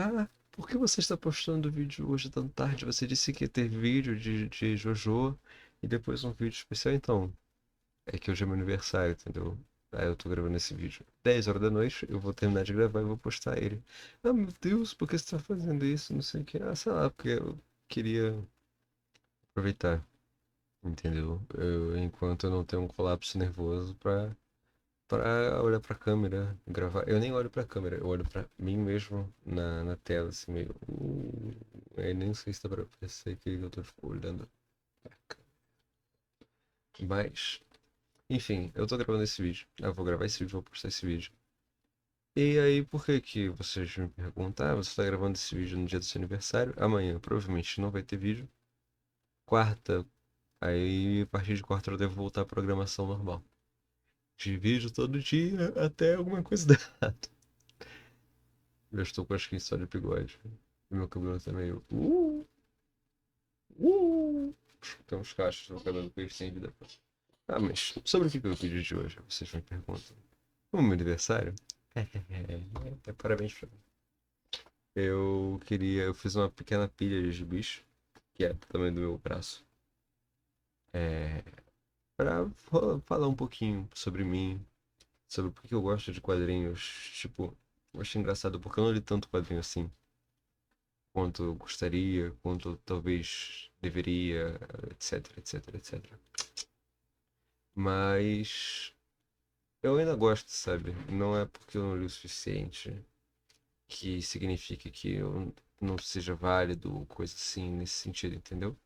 Ah, por que você está postando vídeo hoje tão tarde? Você disse que ia ter vídeo de JoJo e depois um vídeo especial. Então, é que hoje é meu aniversário, entendeu? Aí eu tô gravando esse vídeo 10 horas da noite, eu vou terminar de gravar e vou postar ele. Ah, meu Deus, por que você tá fazendo isso? Não sei o que. Ah, sei lá, porque eu queria aproveitar, entendeu? Enquanto eu não tenho um colapso nervoso pra olhar pra câmera, gravar. Eu nem olho pra câmera, eu olho pra mim mesmo na tela, assim, meio. Aí nem sei se dá pra perceber que eu tô tipo, olhando pra câmera. Mas, enfim, eu tô gravando esse vídeo. Eu vou gravar esse vídeo, vou postar esse vídeo. E aí, por que que vocês me perguntam? Ah, você tá gravando esse vídeo no dia do seu aniversário? Amanhã provavelmente não vai ter vídeo. Quarta, aí a partir de quarta eu devo voltar à programação normal. De vídeo todo dia até alguma coisa dar errado. Eu estou com a skin só de bigode. E meu cabelo tá meio. Uh. Tem uns cachos no cabelo que eles têm vida. Ah, mas sobre o que é o vídeo de hoje? Vocês me perguntam. O meu aniversário? Parabéns pra mim. Eu fiz uma pequena pilha de gibis, que é do tamanho do meu braço, é, pra falar um pouquinho sobre mim, sobre por que eu gosto de quadrinhos. Tipo, eu acho engraçado porque eu não li tanto quadrinho assim quanto eu gostaria, quanto talvez deveria, etc, etc, etc. Mas eu ainda gosto, sabe? Não é porque eu não li o suficiente que significa que eu não seja válido ou coisa assim nesse sentido, entendeu?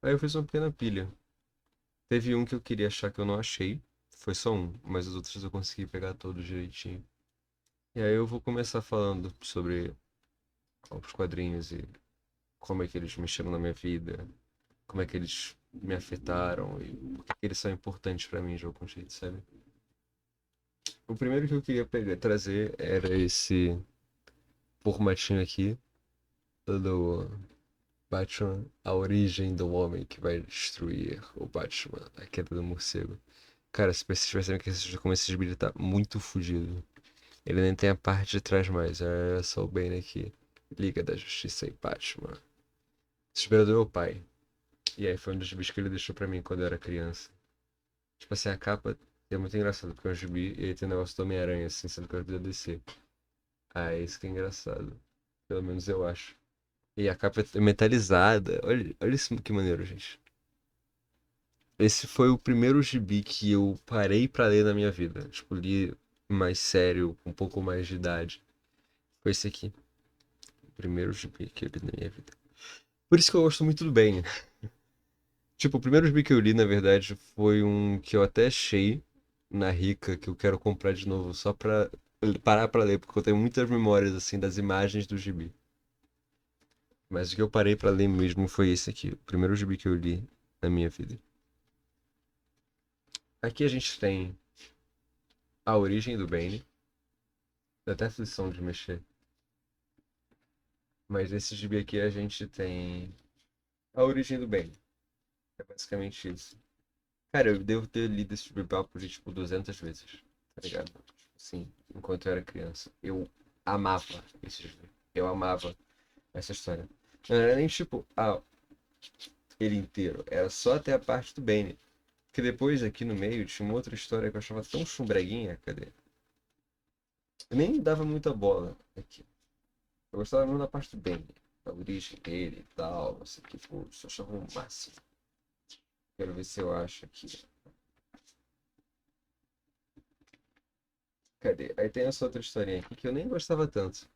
Aí eu fiz uma pequena pilha. Teve um que eu queria achar que eu não achei. Foi só um, mas os outros eu consegui pegar todos direitinho. E aí eu vou começar falando sobre os quadrinhos e como é que eles mexeram na minha vida, como é que eles me afetaram e por que eles são importantes pra mim de algum jeito, sabe? O primeiro que eu queria trazer era esse formatinho aqui do Batman, a origem do homem que vai destruir o Batman, a queda do morcego. Cara, se vocês percebem que como esse gibi tá muito fudido. Ele nem tem a parte de trás mais, é só o Bane aqui. Liga da Justiça e Batman. Esse gibi era do meu pai. E aí foi um dos gibis que ele deixou pra mim quando eu era criança. Tipo assim, a capa é muito engraçado, porque é um gibi e aí tem o negócio do Homem-Aranha, assim, sendo que é da DC. Ah, isso que é engraçado. Pelo menos eu acho. E a capa é metalizada. Olha isso que maneiro, gente. Esse foi o primeiro gibi que eu parei pra ler na minha vida. Tipo, li mais sério, com um pouco mais de idade. Foi esse aqui. O primeiro gibi que eu li na minha vida. Por isso que eu gosto muito do Bane. Tipo, o primeiro gibi que eu li, na verdade, foi um que eu até achei na Rica, que eu quero comprar de novo, só pra parar pra ler, porque eu tenho muitas memórias, assim, das imagens do gibi. Mas o que eu parei pra ler mesmo foi esse aqui, o primeiro gibi que eu li na minha vida. Aqui a gente tem a origem do Bane, dá até aflição de mexer. Mas nesse gibi aqui a gente tem a origem do Bane. É basicamente isso. Cara, eu devo ter lido esse gibi papo de tipo 200 vezes, tá ligado? Tipo assim, enquanto eu era criança. Eu amava esse gibi. Eu amava essa história. Não era nem tipo, ele inteiro. Era só até a parte do Bane. Que depois aqui no meio tinha uma outra história que eu achava tão chumbreguinha, cadê? Eu nem dava muita bola aqui. Eu gostava mesmo da parte do Bane. Da origem dele e tal. Não sei o que, tipo, só achava o máximo. Quero ver se eu acho aqui. Cadê? Aí tem essa outra historinha aqui que eu nem gostava tanto.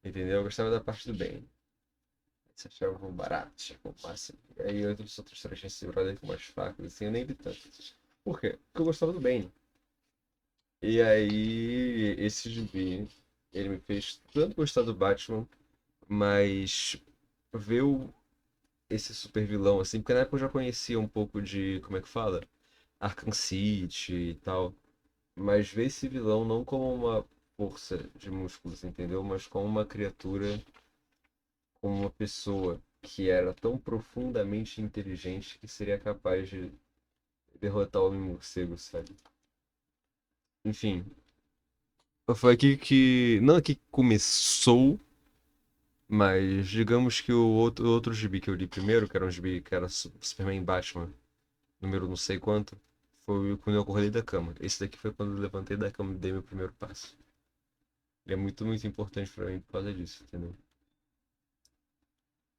Entendeu? Eu gostava da parte do bem. Você achava um barato, achava um máximo. E aí outras histórias tinham esse brother com umas facas, assim, eu nem vi tanto. Por quê? Porque eu gostava do bem. E aí, esse gibi, ele me fez tanto gostar do Batman, mas ver esse super vilão, assim, porque na época eu já conhecia um pouco de, como é que fala? Arkham City e tal. Mas ver esse vilão não como uma força de músculos, entendeu? Mas como uma criatura, como uma pessoa que era tão profundamente inteligente que seria capaz de derrotar o Homem-Morcego, sabe? Enfim, foi aqui que. Não aqui que começou, Mas digamos que o outro gibi que eu li primeiro, que era um gibi que era Superman e Batman, número não sei quanto, foi quando eu acordei da cama. Esse daqui foi quando eu levantei da cama e dei meu primeiro passo. Ele é muito, muito importante pra mim por causa disso, entendeu?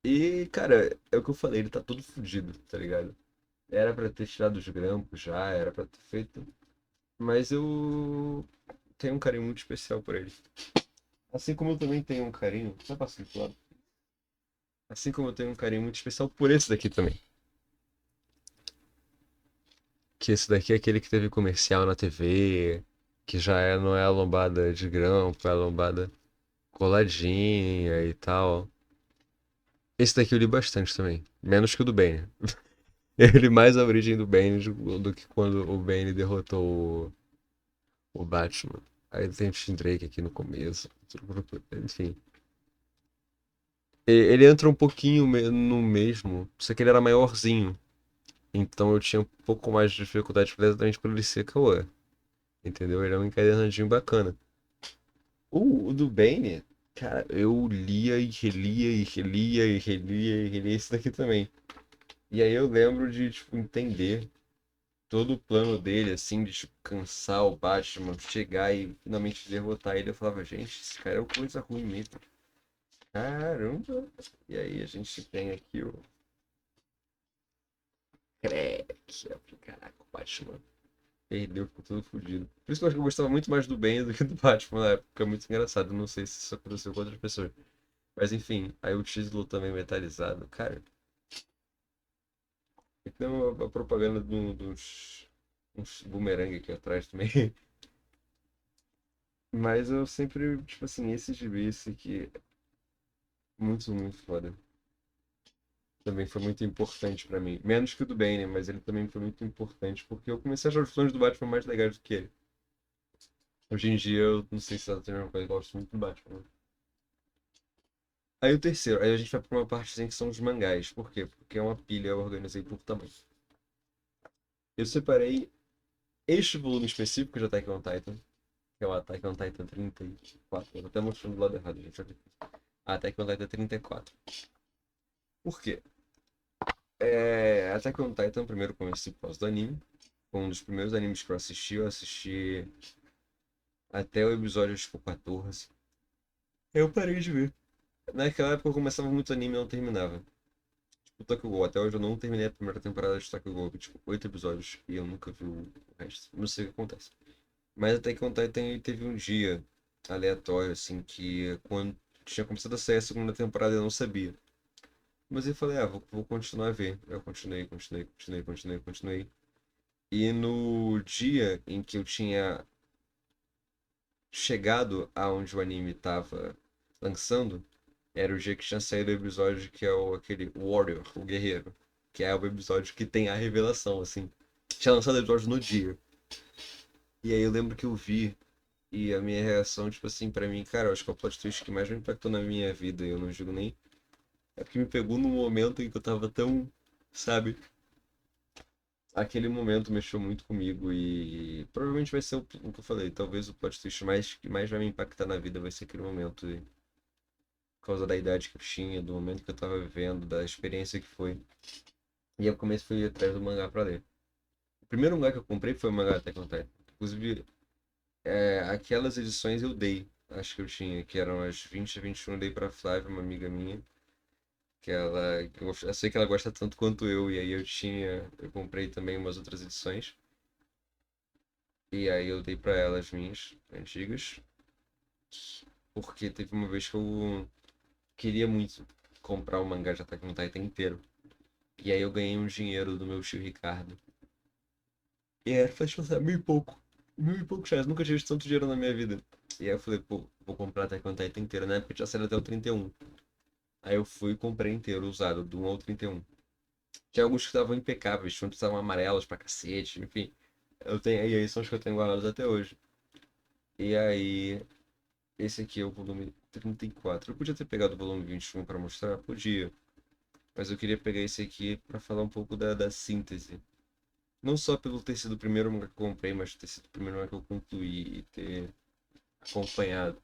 E, cara, é o que eu falei, ele tá todo fudido, tá ligado? Era pra ter tirado os grampos já, era pra ter feito. Mas eu tenho um carinho muito especial por ele. Assim como eu também tenho um carinho. Tá passando pro lado. Assim como eu tenho um carinho muito especial por esse daqui também. Que esse daqui é aquele que teve comercial na TV, que já é, não é a lombada de grampo, é a lombada coladinha e tal. Esse daqui eu li bastante também. Menos que o do Bane. Eu li mais a origem do Bane do que quando o Bane derrotou o Batman. Aí tem o Tim Drake aqui no começo. Enfim. Ele entra um pouquinho no mesmo, só que ele era maiorzinho. Então eu tinha um pouco mais de dificuldade exatamente por ele ser Cauã. Entendeu? Ele é um encadernadinho bacana. O do Bane, cara, eu lia e relia e relia e relia e relia esse daqui também. E aí eu lembro de, tipo, entender todo o plano dele, assim, de, tipo, cansar o Batman, chegar e finalmente derrotar ele. Eu falava, gente, esse cara é uma coisa ruim mesmo. Caramba! E aí a gente tem aqui o Crack. Caraca, o Batman perdeu, ficou todo fodido. Por isso que eu acho que eu gostava muito mais do Bane do que do Batman na época. É muito engraçado. Eu não sei se isso aconteceu com outras pessoas. Mas enfim, aí o título também metalizado. Cara, tem uma propaganda dos uns boomerang aqui atrás também. Mas eu sempre, tipo assim, esse gibi, esse aqui, muito, muito foda. Também foi muito importante pra mim. Menos que o do Bane, mas ele também foi muito importante porque eu comecei a achar os filmes do Batman mais legais do que ele. Hoje em dia eu não sei se ela tem a mesma coisa, eu gosto muito do Batman. Aí o terceiro, aí a gente vai pra uma parte assim, que são os mangás. Por quê? Porque é uma pilha, eu organizei por tamanho. Eu separei este volume específico de Attack on Titan, que é o Attack on Titan 34. Eu tô até mostrando do lado errado, gente. Olha aqui. Attack on Titan 34. Por quê? Attack on Titan, primeiro comecei por causa do anime. Foi um dos primeiros animes que eu assisti até o episódio, tipo, 14. Eu parei de ver. Naquela época eu começava muito anime e não terminava. Tipo, Tokyo Ghoul. Até hoje eu não terminei a primeira temporada de Tokyo Ghoul. Tipo, 8 episódios e eu nunca vi o resto. Não sei o que acontece. Mas até que ontem teve um dia aleatório, assim, que quando tinha começado a sair a segunda temporada eu não sabia. Mas eu falei, vou continuar a ver. Eu continuei. E no dia em que eu tinha chegado aonde o anime tava lançando, era o dia que tinha saído o episódio que é aquele Warrior, o guerreiro. Que é o episódio que tem a revelação, assim. Tinha lançado o episódio no dia. E aí eu lembro que eu vi. E a minha reação, tipo assim, pra mim, cara, eu acho que é o plot twist que mais me impactou na minha vida. E eu não digo nem. É porque me pegou num momento em que eu tava tão. Sabe? Aquele momento mexeu muito comigo e provavelmente vai ser o que eu falei. Talvez o plot twist que mais vai me impactar na vida vai ser aquele momento. Por causa da idade que eu tinha, do momento que eu tava vivendo, da experiência que foi. E eu comecei a ir atrás do mangá pra ler. O primeiro mangá que eu comprei foi o mangá Attack on Titan. Inclusive, aquelas edições eu dei. Acho que eu tinha, que eram as 20 a 21, eu dei pra Flávia, uma amiga minha. Eu sei que ela gosta tanto quanto eu, e aí eu comprei também umas outras edições. E aí eu dei pra ela as minhas antigas. Porque teve uma vez que eu queria muito comprar o mangá de Attack on Titan inteiro. E aí eu ganhei um dinheiro do meu tio Ricardo. E era, faz pensar, mil e pouco. Mil e poucos reais. Nunca tive tanto dinheiro na minha vida. E aí eu falei, pô, vou comprar Attack on Titan inteiro. Na época tinha saído até o 31. Aí eu fui e comprei inteiro, usado, do 1 ao 31. Tinha alguns que estavam impecáveis, tinha uns que estavam amarelos pra cacete, enfim. E aí são os que eu tenho guardados até hoje. E aí, esse aqui é o volume 34. Eu podia ter pegado o volume 21 pra mostrar? Podia. Mas eu queria pegar esse aqui pra falar um pouco da síntese. Não só pelo ter sido o primeiro mangá que eu comprei, mas ter sido o primeiro mangá que eu concluí e ter acompanhado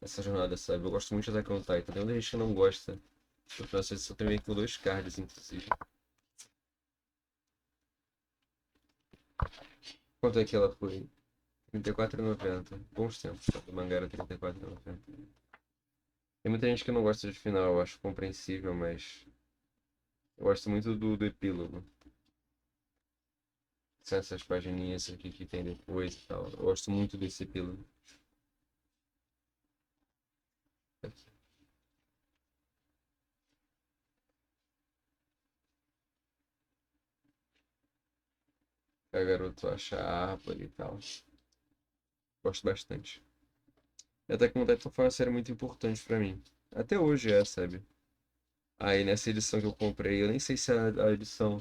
essa jornada, sabe? Eu gosto muito de Attack on Titan. Tem muita gente que não gosta. Eu faço isso também com dois cards, inclusive. Quanto é que ela foi? R$ 34,90. Bons tempos, tá? O mangá era R$ 34,90. Tem muita gente que não gosta de final, eu acho compreensível, mas eu gosto muito do epílogo. São essas pagininhas aqui que tem depois e tal. Eu gosto muito desse epílogo. Aqui. A garota acha a árvore e tal. Gosto bastante. E até que Titan foi uma série muito importante pra mim. Até hoje é, sabe? Aí nessa edição que eu comprei, eu nem sei se é a edição.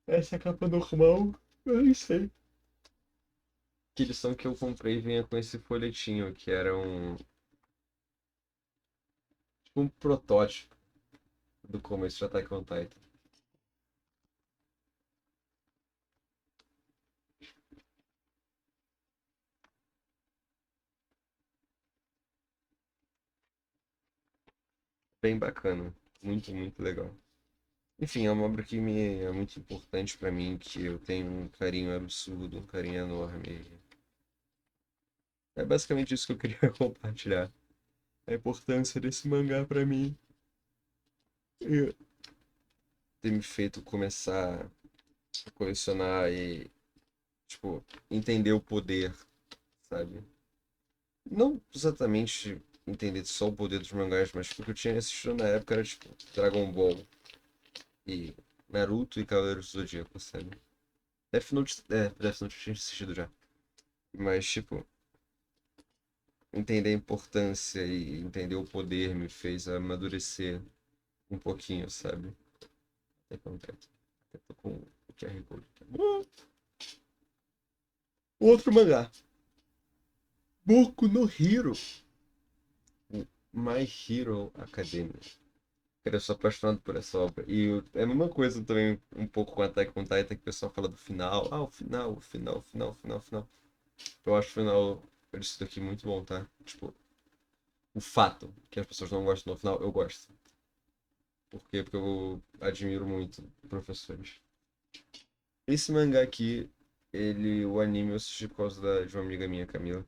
Essa é a capa normal? Eu nem sei. Que edição que eu comprei vinha com esse folhetinho, que era tipo um protótipo do começo de Attack on Titan. Bem bacana. Muito, muito legal. Enfim, é uma obra que me é muito importante pra mim, que eu tenho um carinho absurdo, um carinho enorme. É basicamente isso que eu queria compartilhar. A importância desse mangá pra mim. E ter me feito começar a colecionar e, tipo, entender o poder, sabe? Não exatamente entender só o poder dos mangás, mas porque eu tinha assistido na época era, tipo, Dragon Ball e Naruto e Cavaleiros do Zodíaco, sabe? Death Note eu tinha assistido já. Mas, tipo, entender a importância e entender o poder me fez amadurecer um pouquinho, sabe? Até concreto. Até tô com o QR Code aqui. Outro mangá. Boku no Hero. My Hero Academia. Cara, eu sou apaixonado por essa obra. É a mesma coisa também, um pouco com Attack on Titan, que o pessoal fala do final. Ah, o final, o final, o final, o final, o final. Eu acho o final disso daqui muito bom, tá? Tipo, o fato que as pessoas não gostam do final, eu gosto. Por quê? Porque eu admiro muito professores. Esse mangá aqui, o anime eu assisti por causa de uma amiga minha, Camila.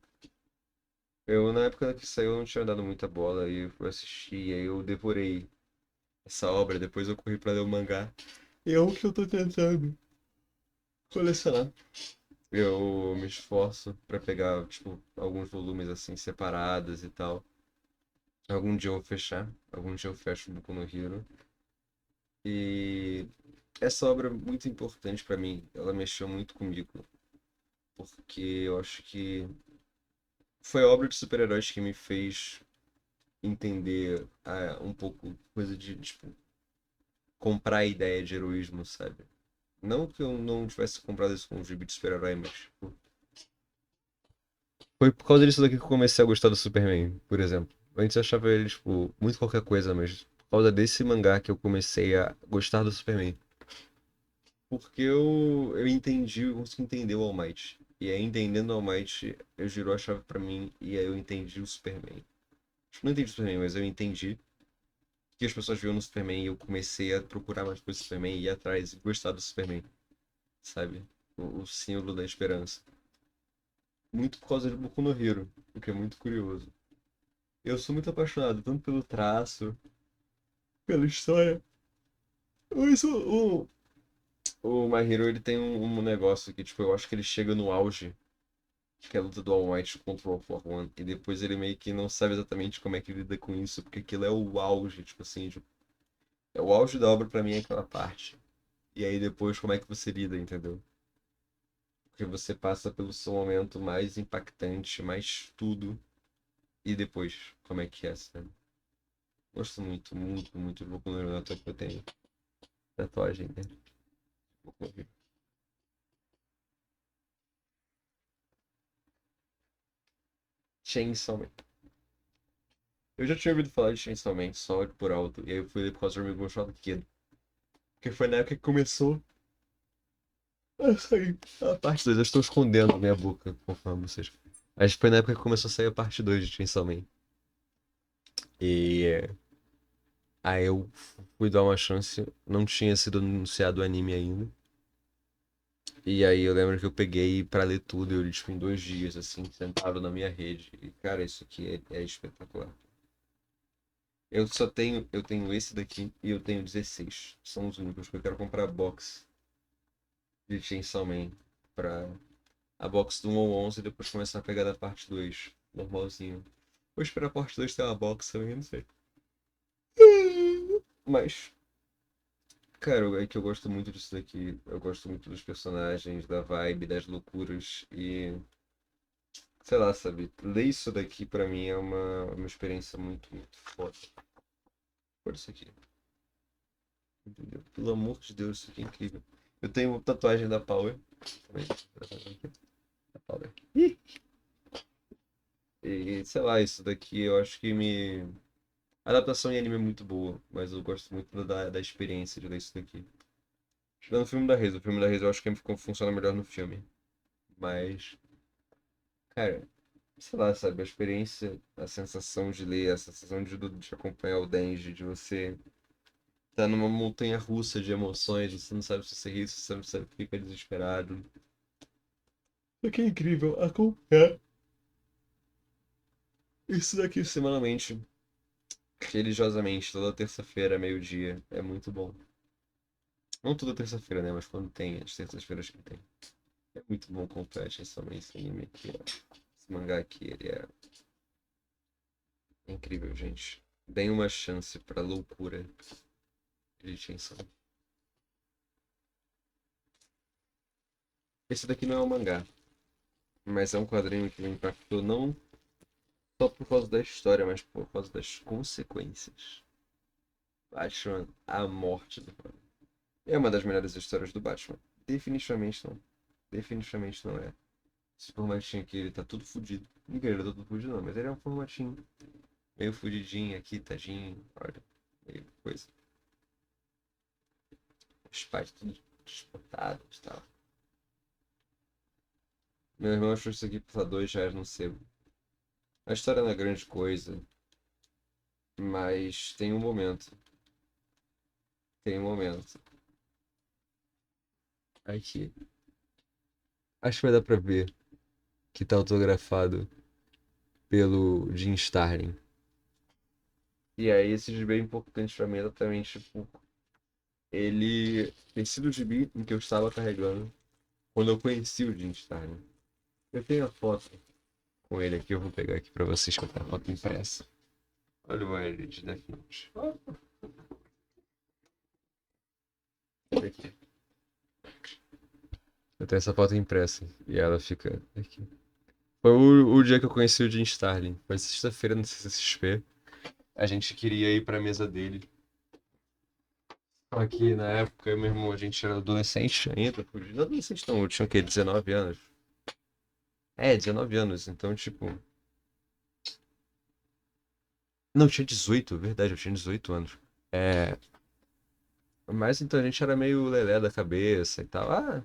Eu, na época que saiu, não tinha dado muita bola e eu fui assistir, e aí eu devorei essa obra, depois eu corri pra ler o mangá. E é o que eu tô tentando colecionar. Eu me esforço pra pegar, tipo, alguns volumes assim separados e tal. Algum dia eu vou fechar, algum dia eu fecho o Boku no Hero. E essa obra é muito importante pra mim, ela mexeu muito comigo, porque eu acho que foi a obra de super-heróis que me fez entender um pouco coisa de, tipo, comprar a ideia de heroísmo, sabe? Não que eu não tivesse comprado isso com um gibi de super-herói, mas, tipo, foi por causa disso daqui que eu comecei a gostar do Superman, por exemplo. Antes eu achava ele, tipo, muito qualquer coisa, mas por causa desse mangá que eu comecei a gostar do Superman. Porque eu entendi, eu consegui entender o All Might. E aí, entendendo o All Might, eu girou a chave pra mim e aí eu entendi o Superman. Tipo, não entendi o Superman, mas eu entendi que as pessoas viam no Superman e eu comecei a procurar mais coisas do Superman e ir atrás e gostar do Superman, sabe? O símbolo da esperança. Muito por causa de Boku no Hero, o que é muito curioso. Eu sou muito apaixonado tanto pelo traço, pela história. Mas o My Hero, ele tem um negócio que, tipo, eu acho que ele chega no auge, que é a luta do All Might contra o All For One, e depois ele meio que não sabe exatamente como é que lida com isso, porque aquilo é o auge, tipo assim, tipo, é o auge da obra pra mim é aquela parte. E aí depois como é que você lida, entendeu? Porque você passa pelo seu momento mais impactante, mais tudo, e depois como é que é, sabe? Gosto muito, muito, muito do Boku no Hero, até que eu tenho tatuagem, né? Boku no Hero. Chainsaw Man. Eu já tinha ouvido falar de Chainsaw Man só por alto, e aí eu fui ler por causa do amigo meu chamado Kid. Porque foi na época que começou a sair a parte 2. Eu estou escondendo minha boca, conforme vocês. Acho que foi na época que começou a sair a parte 2 de Chainsaw Man. E aí eu fui dar uma chance, não tinha sido anunciado o anime ainda. E aí eu lembro que eu peguei pra ler tudo, eu li tipo em 2 dias, assim, sentado na minha rede. E cara, isso aqui é espetacular. Eu tenho esse daqui e eu tenho 16. São os únicos que eu quero comprar box de Chainsaw Man pra a box do 1 ao 11 e depois começar a pegar da parte 2, normalzinho. Vou esperar a parte 2 ter uma box também, não sei. Mas, cara, é que eu gosto muito disso daqui. Eu gosto muito dos personagens, da vibe, das loucuras e sei lá, sabe? Ler isso daqui pra mim é uma experiência muito, muito foda. Por isso aqui. Entendeu? Pelo amor de Deus, isso aqui é incrível. Eu tenho tatuagem da Power. Também. Da Power. E sei lá, isso daqui eu acho que me. A adaptação em anime é muito boa, mas eu gosto muito da experiência de ler isso daqui. Tirando o filme da Reza. O filme da Reza eu acho que funciona melhor no filme. Mas, cara, sei lá, sabe? A experiência, a sensação de ler, a sensação de acompanhar o Denji, de você tá numa montanha russa de emoções, você não sabe se você ri, se você não sabe, fica desesperado. O que é incrível acompanhar isso daqui semanalmente, religiosamente, toda terça-feira, meio-dia. É muito bom. Não toda terça-feira, né? Mas quando tem, as terças-feiras que tem. É muito bom acompanhar esse anime aqui, ó. Esse mangá aqui, ele é incrível, gente. Deem uma chance pra loucura de Chainsaw. Esse daqui não é um mangá, mas é um quadrinho que me impactou não só por causa da história, mas por causa das consequências. Batman, a morte do Batman. É uma das melhores histórias do Batman. Definitivamente não. Definitivamente não é. Esse formatinho aqui, ele tá tudo fudido. Ninguém ele tá tudo fudido não, mas ele é um formatinho meio fudidinho aqui, tadinho. Olha, meio coisa. Os pais tudo desbotados e tal. Meu irmão achou isso aqui por R$ 2 no sebo. A história não é grande coisa, mas tem um momento. Tem um momento. Aqui. Acho que vai dar pra ver que tá autografado pelo Jim Starlin. E aí, esse gibi é importante pra mim exatamente, tipo, ele tem sido o gibi em que eu estava carregando quando eu conheci o Jim Starlin. Eu tenho a foto com ele aqui, eu vou pegar aqui pra vocês, que eu tenho a foto impressa. Olha o Wild de Death Note. Olha aqui. Eu tenho essa foto impressa e ela fica aqui. Foi o dia que eu conheci o Jim Starlin. Foi sexta-feira no CCXP. A gente queria ir pra mesa dele. Só que na época, eu e meu irmão, a gente era adolescente ainda. Não adolescente não, eu tinha o quê? 19 anos. É, 19 anos. Então, tipo. Não, eu tinha 18, verdade, eu tinha 18 anos. É. Mas então a gente era meio lelé da cabeça e tal. Ah,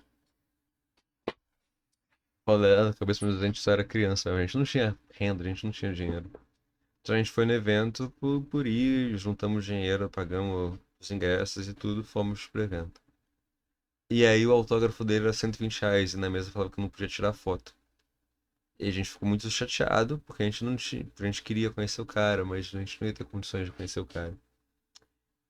lelé da cabeça, mas a gente só era criança, a gente não tinha renda, a gente não tinha dinheiro. Então a gente foi no evento por ir, juntamos dinheiro, pagamos os ingressos e tudo, fomos pro evento. E aí o autógrafo dele era R$ 120 e na mesa falava que não podia tirar foto. E a gente ficou muito chateado, porque a gente não tinha, a gente queria conhecer o cara, mas a gente não ia ter condições de conhecer o cara.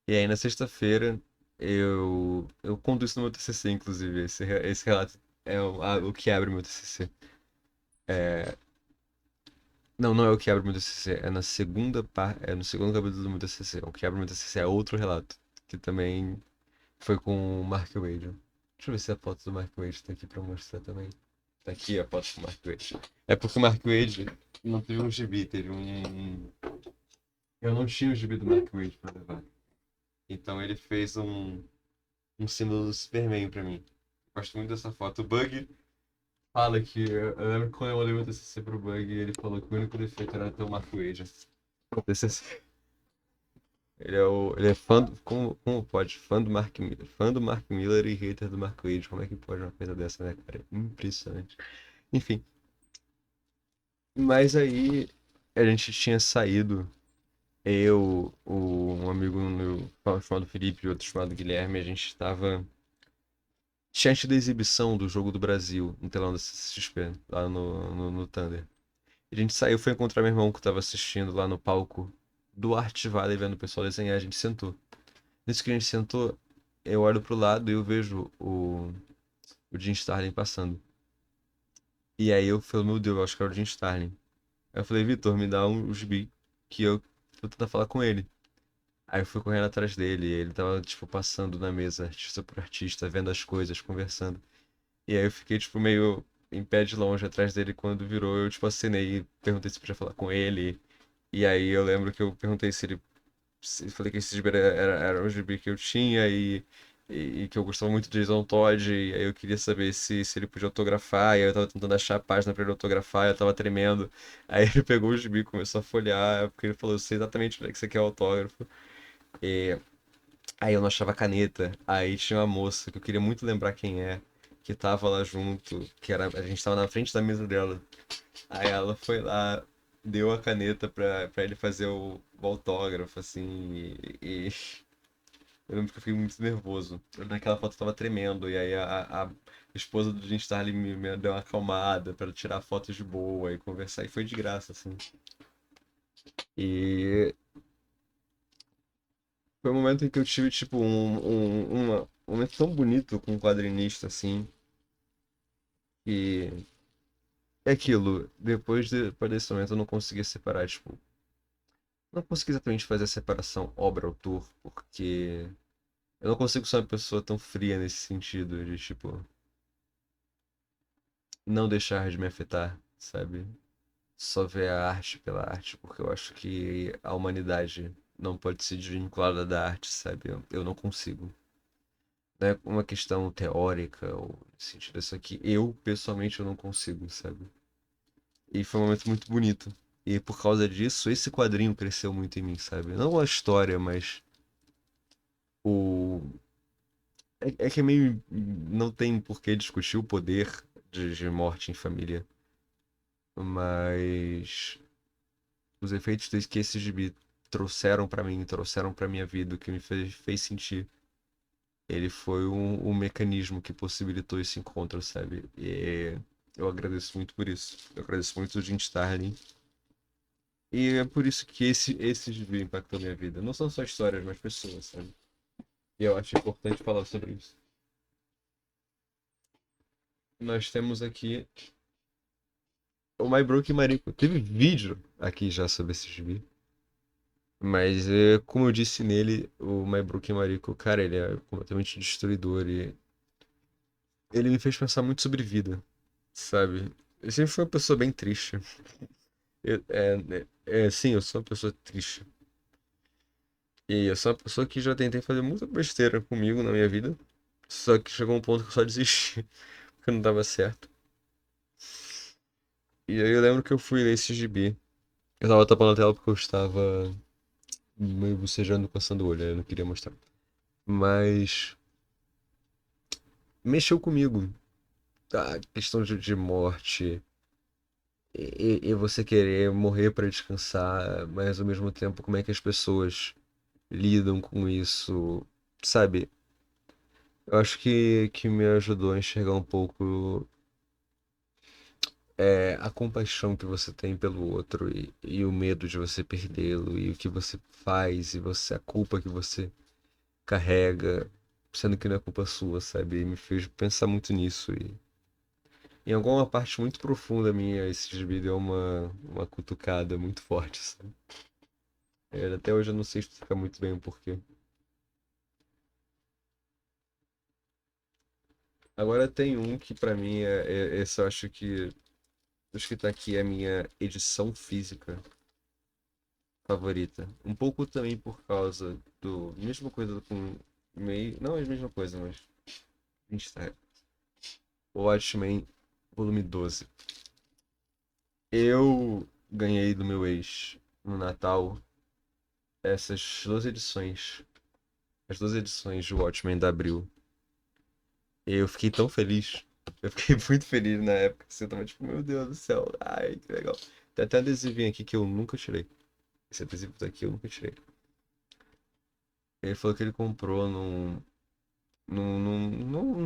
E aí na sexta-feira eu conto isso no meu TCC, inclusive, esse relato é o que abre o meu TCC. É, não, não é o que abre o meu TCC, é na segunda parte, é no segundo capítulo do meu TCC. O que abre o meu TCC é outro relato, que também foi com o Mark Wade. Deixa eu ver se a foto do Mark Wade tá aqui pra mostrar também. Tá aqui a foto do Mark Wade. É porque o Mark Wade não teve um gibi, teve um. Eu não tinha o gibi do Mark Wade pra levar. Então ele fez um símbolo do Superman pra mim. Gosto muito dessa foto. O Bug fala que. Eu lembro que quando eu mandei meu TCC pro Bug, ele falou que o único defeito era ter o Mark Wade no TCC. Ele é fã do, como pode? Fã do Mark Miller e hater do Mark Wade. Como é que pode uma coisa dessa, né, cara? Impressionante. Enfim, Mas aí a gente tinha saído, eu, um amigo meu chamado Felipe e outro chamado Guilherme, a gente estava. Tinha tido a exibição do Jogo do Brasil no telão da CCXP, lá no Thunder. A gente saiu, foi encontrar meu irmão que estava assistindo lá no palco do Arte Valley, vendo o pessoal desenhar, a gente sentou. Nisso que a gente sentou, eu olho pro lado e eu vejo o Jim Starlin passando. E aí eu falei, meu Deus, eu acho que era o Jim Starlin. Aí eu falei, Vitor, me dá um gibi que eu vou tentar falar com ele. Aí eu fui correndo atrás dele, e ele tava, tipo, passando na mesa, artista por artista, vendo as coisas, conversando. E aí eu fiquei, tipo, meio em pé de longe atrás dele. Quando virou, eu, tipo, acenei e perguntei se podia falar com ele. E aí eu lembro que eu perguntei se ele. Falei que esse gibi era um gibi que eu tinha e que eu gostava muito de Jason Todd. E aí eu queria saber se ele podia autografar. E aí eu tava tentando achar a página pra ele autografar, eu tava tremendo. Aí ele pegou o gibi, começou a folhear, porque ele falou: Eu sei exatamente onde é que você quer o autógrafo. E aí eu não achava caneta. Aí tinha uma moça que eu queria muito lembrar quem é, que tava lá junto, que era, a gente tava na frente da mesa dela. Aí ela foi lá, deu a caneta pra ele fazer o autógrafo, assim, e eu lembro que eu fiquei muito nervoso. Naquela foto eu tava tremendo, e aí a esposa do Jim Starlin me deu uma acalmada pra tirar fotos de boa e conversar, e foi de graça, assim. E foi um momento em que eu tive, tipo, um momento tão bonito com um quadrinista, assim, e é aquilo, depois desse momento eu não conseguia separar, tipo, não consegui exatamente fazer a separação obra-autor, porque eu não consigo ser uma pessoa tão fria nesse sentido, de, tipo, não deixar de me afetar, sabe? Só ver a arte pela arte, porque eu acho que a humanidade não pode ser desvinculada da arte, sabe? Eu não consigo. Não é uma questão teórica ou no sentido disso aqui. Eu, pessoalmente, eu não consigo, sabe? E foi um momento muito bonito. E por causa disso, esse quadrinho cresceu muito em mim, sabe? Não a história, mas o. É que é meio. Não tem por que discutir o poder de morte em família. Mas. Os efeitos que esse gibi trouxeram pra mim, trouxeram pra minha vida, o que me fez sentir. Ele foi um mecanismo que possibilitou esse encontro, sabe? E eu agradeço muito por isso. Eu agradeço muito o Jim Starlin. E é por isso que esse gibi impactou minha vida. Não são só histórias, mas pessoas, sabe? E eu acho importante falar sobre isso. Nós temos aqui o My Broken Mariko. Teve vídeo aqui já sobre esse gibi. Mas, como eu disse nele, o My Broken Mariko, cara, ele é completamente destruidor e ele me fez pensar muito sobre vida, sabe? Eu sempre fui uma pessoa bem triste. Sim, eu sou uma pessoa triste. E eu sou uma pessoa que já tentei fazer muita besteira comigo na minha vida. Só que chegou um ponto que eu só desisti, porque não dava certo. E aí eu lembro que eu fui ler esse gibi. Eu tava tapando a tela porque eu estava meio bocejando, coçando o olho, eu não queria mostrar. Mas mexeu comigo. A questão de morte e você querer morrer para descansar, mas ao mesmo tempo como é que as pessoas lidam com isso, sabe? Eu acho que me ajudou a enxergar um pouco a compaixão que você tem pelo outro e o medo de você perdê-lo e o que você faz e a culpa que você carrega, sendo que não é culpa sua, sabe? E me fez pensar muito nisso e em alguma parte muito profunda minha, esse gibi deu uma cutucada muito forte, sabe? Até hoje eu não sei explicar muito bem o porquê. Agora tem um que pra mim esse eu acho que dos que tá aqui é a minha edição física favorita. Um pouco também por causa do. Mesma coisa com. Meio. Não é a mesma coisa, mas. A gente tá. O Watchmen, volume 12. Eu ganhei do meu ex no Natal essas duas edições. As duas edições de Watchmen da Abril. E eu fiquei tão feliz. Eu fiquei muito feliz na época. Assim, eu tava tipo, meu Deus do céu. Ai, que legal. Tem até adesivinho aqui que eu nunca tirei. Esse adesivo daqui eu nunca tirei. Ele falou que ele comprou não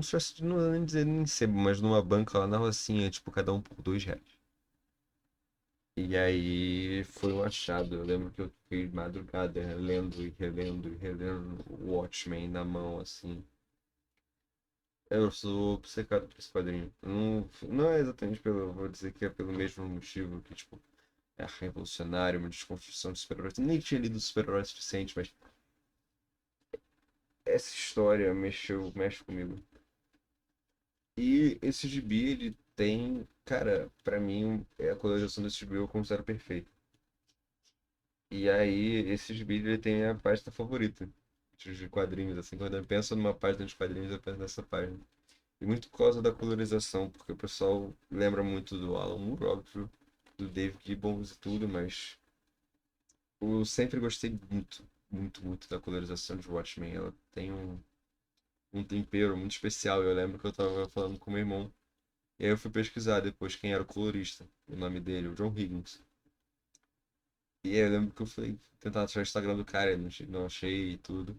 sei não vou nem dizer nem sebo, mas numa banca lá na Rocinha, tipo, cada um por R$ 2. E aí foi um achado. Eu lembro que eu fiquei de madrugada lendo e relendo e relendo o Watchmen na mão, assim. Eu sou obcecado por esse quadrinho. Não é exatamente pelo, vou dizer que é pelo mesmo motivo que, tipo, é revolucionário, uma desconstrução de super-heróis. Nem tinha lido super-heróis suficiente, mas essa história mexe comigo. E esse gibi, ele tem, cara, pra mim, a colorização desse gibi eu considero perfeita. E aí, esse gibi, ele tem a página favorita de quadrinhos, assim, quando eu penso numa página de quadrinhos, eu penso nessa página. E muito por causa da colorização, porque o pessoal lembra muito do Alan Moore, óbvio, do Dave Gibbons e tudo, mas eu sempre gostei muito da colorização de Watchmen. Ela tem um tempero muito especial. Eu lembro que eu tava falando com meu irmão, e aí eu fui pesquisar depois quem era o colorista, o nome dele, o John Higgins. E aí eu lembro que eu fui tentar achar o Instagram do cara, não achei e tudo.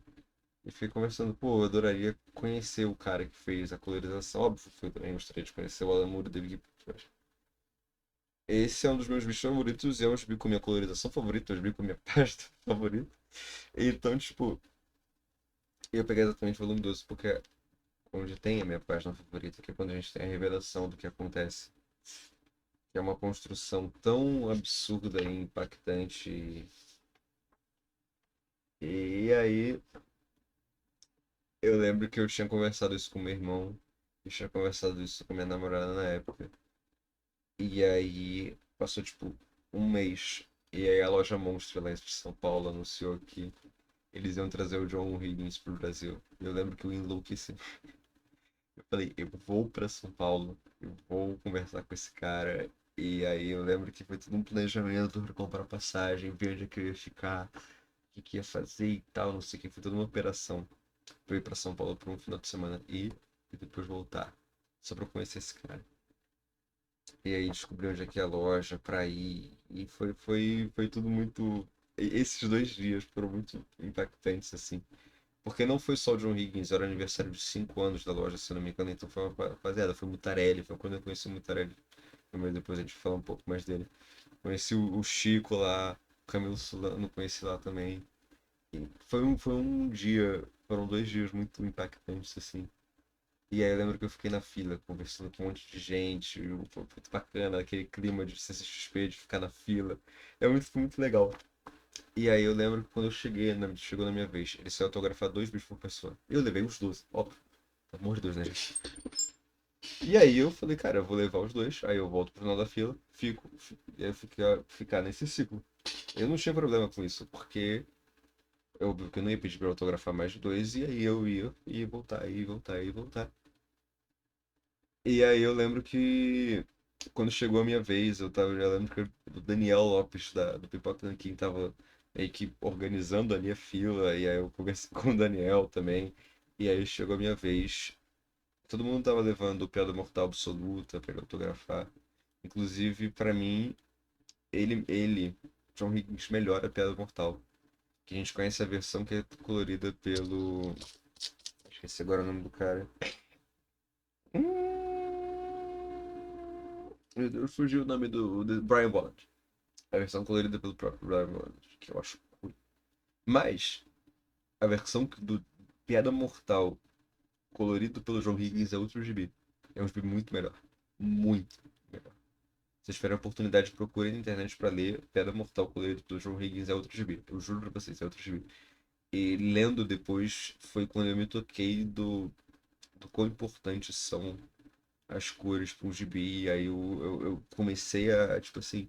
E fiquei conversando, pô, eu adoraria conhecer o cara que fez a colorização. Óbvio que eu também gostaria de conhecer o Alan Moore e o David Gibbons. Esse é um dos meus bichos favoritos e é um gibi com minha colorização favorita, é um gibi com minha pasta favorita. Então, tipo, eu peguei exatamente o volume 12 porque é onde tem a minha página favorita, que é quando a gente tem a revelação do que acontece. Que é uma construção tão absurda e impactante. E aí, eu lembro que eu tinha conversado isso com meu irmão, eu tinha conversado isso com minha namorada na época. E aí, passou tipo um mês. E aí, a loja Monstro lá em São Paulo anunciou que eles iam trazer o John Higgins pro Brasil. Eu lembro que eu enlouqueci. Eu falei, eu vou pra São Paulo, eu vou conversar com esse cara. E aí eu lembro que foi todo um planejamento para comprar passagem, ver onde é que eu ia ficar, que ia fazer e tal, não sei o que. Foi toda uma operação pra eu ir pra São Paulo por um final de semana e depois voltar. Só pra eu conhecer esse cara. E aí descobri onde é que é a loja pra ir. E foi tudo muito. Esses 2 dias foram muito impactantes, assim. Porque não foi só o John Higgins, era o aniversário de 5 anos da loja, se eu não me engano, então foi uma rapaziada, foi o Mutarelli, foi quando eu conheci o Mutarelli. Mas depois a gente fala um pouco mais dele. Conheci o Chico lá, o Camilo Solano, conheci lá também. E foi um dia, foram 2 dias muito impactantes, assim. E aí eu lembro que eu fiquei na fila, conversando com um monte de gente, foi muito bacana, aquele clima de CCXP, de ficar na fila. Foi muito legal. E aí eu lembro que quando eu cheguei, chegou na minha vez, ele saiu autografar 2 bichos por pessoa. Eu levei os 12, óbvio. Pelo amor de Deus, né, gente? E aí eu falei, cara, eu vou levar os dois, aí eu volto pro final da fila, e aí ficar nesse ciclo. Eu não tinha problema com isso, porque eu não ia pedir pra autografar mais de dois, e aí eu ia e voltar, e voltar, e voltar. E aí eu lembro que quando chegou a minha vez, eu lembro que o Daniel Lopes do Pipoca Nanquim tava meio que organizando ali a fila, e aí eu conversei com o Daniel também, e aí chegou a minha vez. Todo mundo tava levando o Piada Mortal Absoluta pra ele autografar. Inclusive, pra mim, John Higgins, melhora a Piada Mortal. Que a gente conhece a versão que é colorida pelo. Esqueci agora o nome do cara. Meu Deus, fugiu o nome do Brian Bolland. A versão colorida pelo próprio Brian Bolland, que eu acho ruim. Mas, a versão do Piada Mortal colorido pelo John Higgins é outro gibi. É um gibi muito melhor. Muito melhor. Se vocês tiverem a oportunidade, procurem na internet pra ler Piada Mortal colorido pelo John Higgins é outro gibi. Eu juro pra vocês, é outro gibi. E lendo depois foi quando eu me toquei do quão importantes são as cores para um gibi. E aí eu comecei a, tipo assim,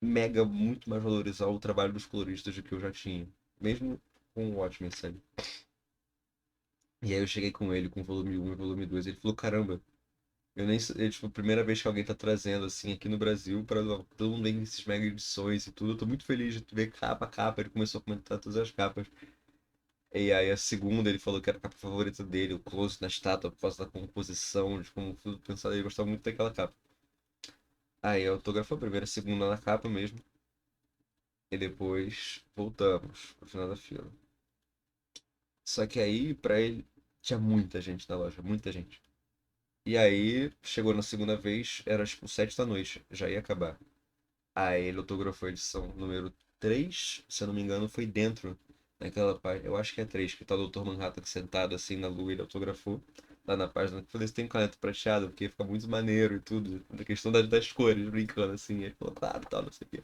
mega muito mais valorizar o trabalho dos coloristas do que eu já tinha. Mesmo com o Watchmen, sabe? E aí eu cheguei com ele com o volume 1 e o volume 2. Ele falou, caramba, eu nem. Tipo, a primeira vez que alguém tá trazendo, assim, aqui no Brasil, para todo mundo ver esses mega edições e tudo. Eu tô muito feliz de ver capa a capa. Ele começou a comentar todas as capas. E aí a segunda ele falou que era a capa favorita dele, o close na estátua, por causa da composição, de como tudo pensado. Ele gostava muito daquela capa. Aí autografou a primeira, a segunda na capa mesmo. E depois voltamos pro final da fila. Só que aí, pra ele, tinha muita gente na loja, muita gente. E aí, chegou na segunda vez, era tipo 7 da noite, já ia acabar. Aí ele autografou a edição número 3, se eu não me engano, foi dentro naquela página. Eu acho que é 3 que tá o Doutor Manhattan sentado assim na lua, ele autografou lá na página. Eu falei, você tem caneta prateada, porque fica muito maneiro e tudo. A questão das cores, brincando assim. Ele falou, claro, tal, não sei o quê.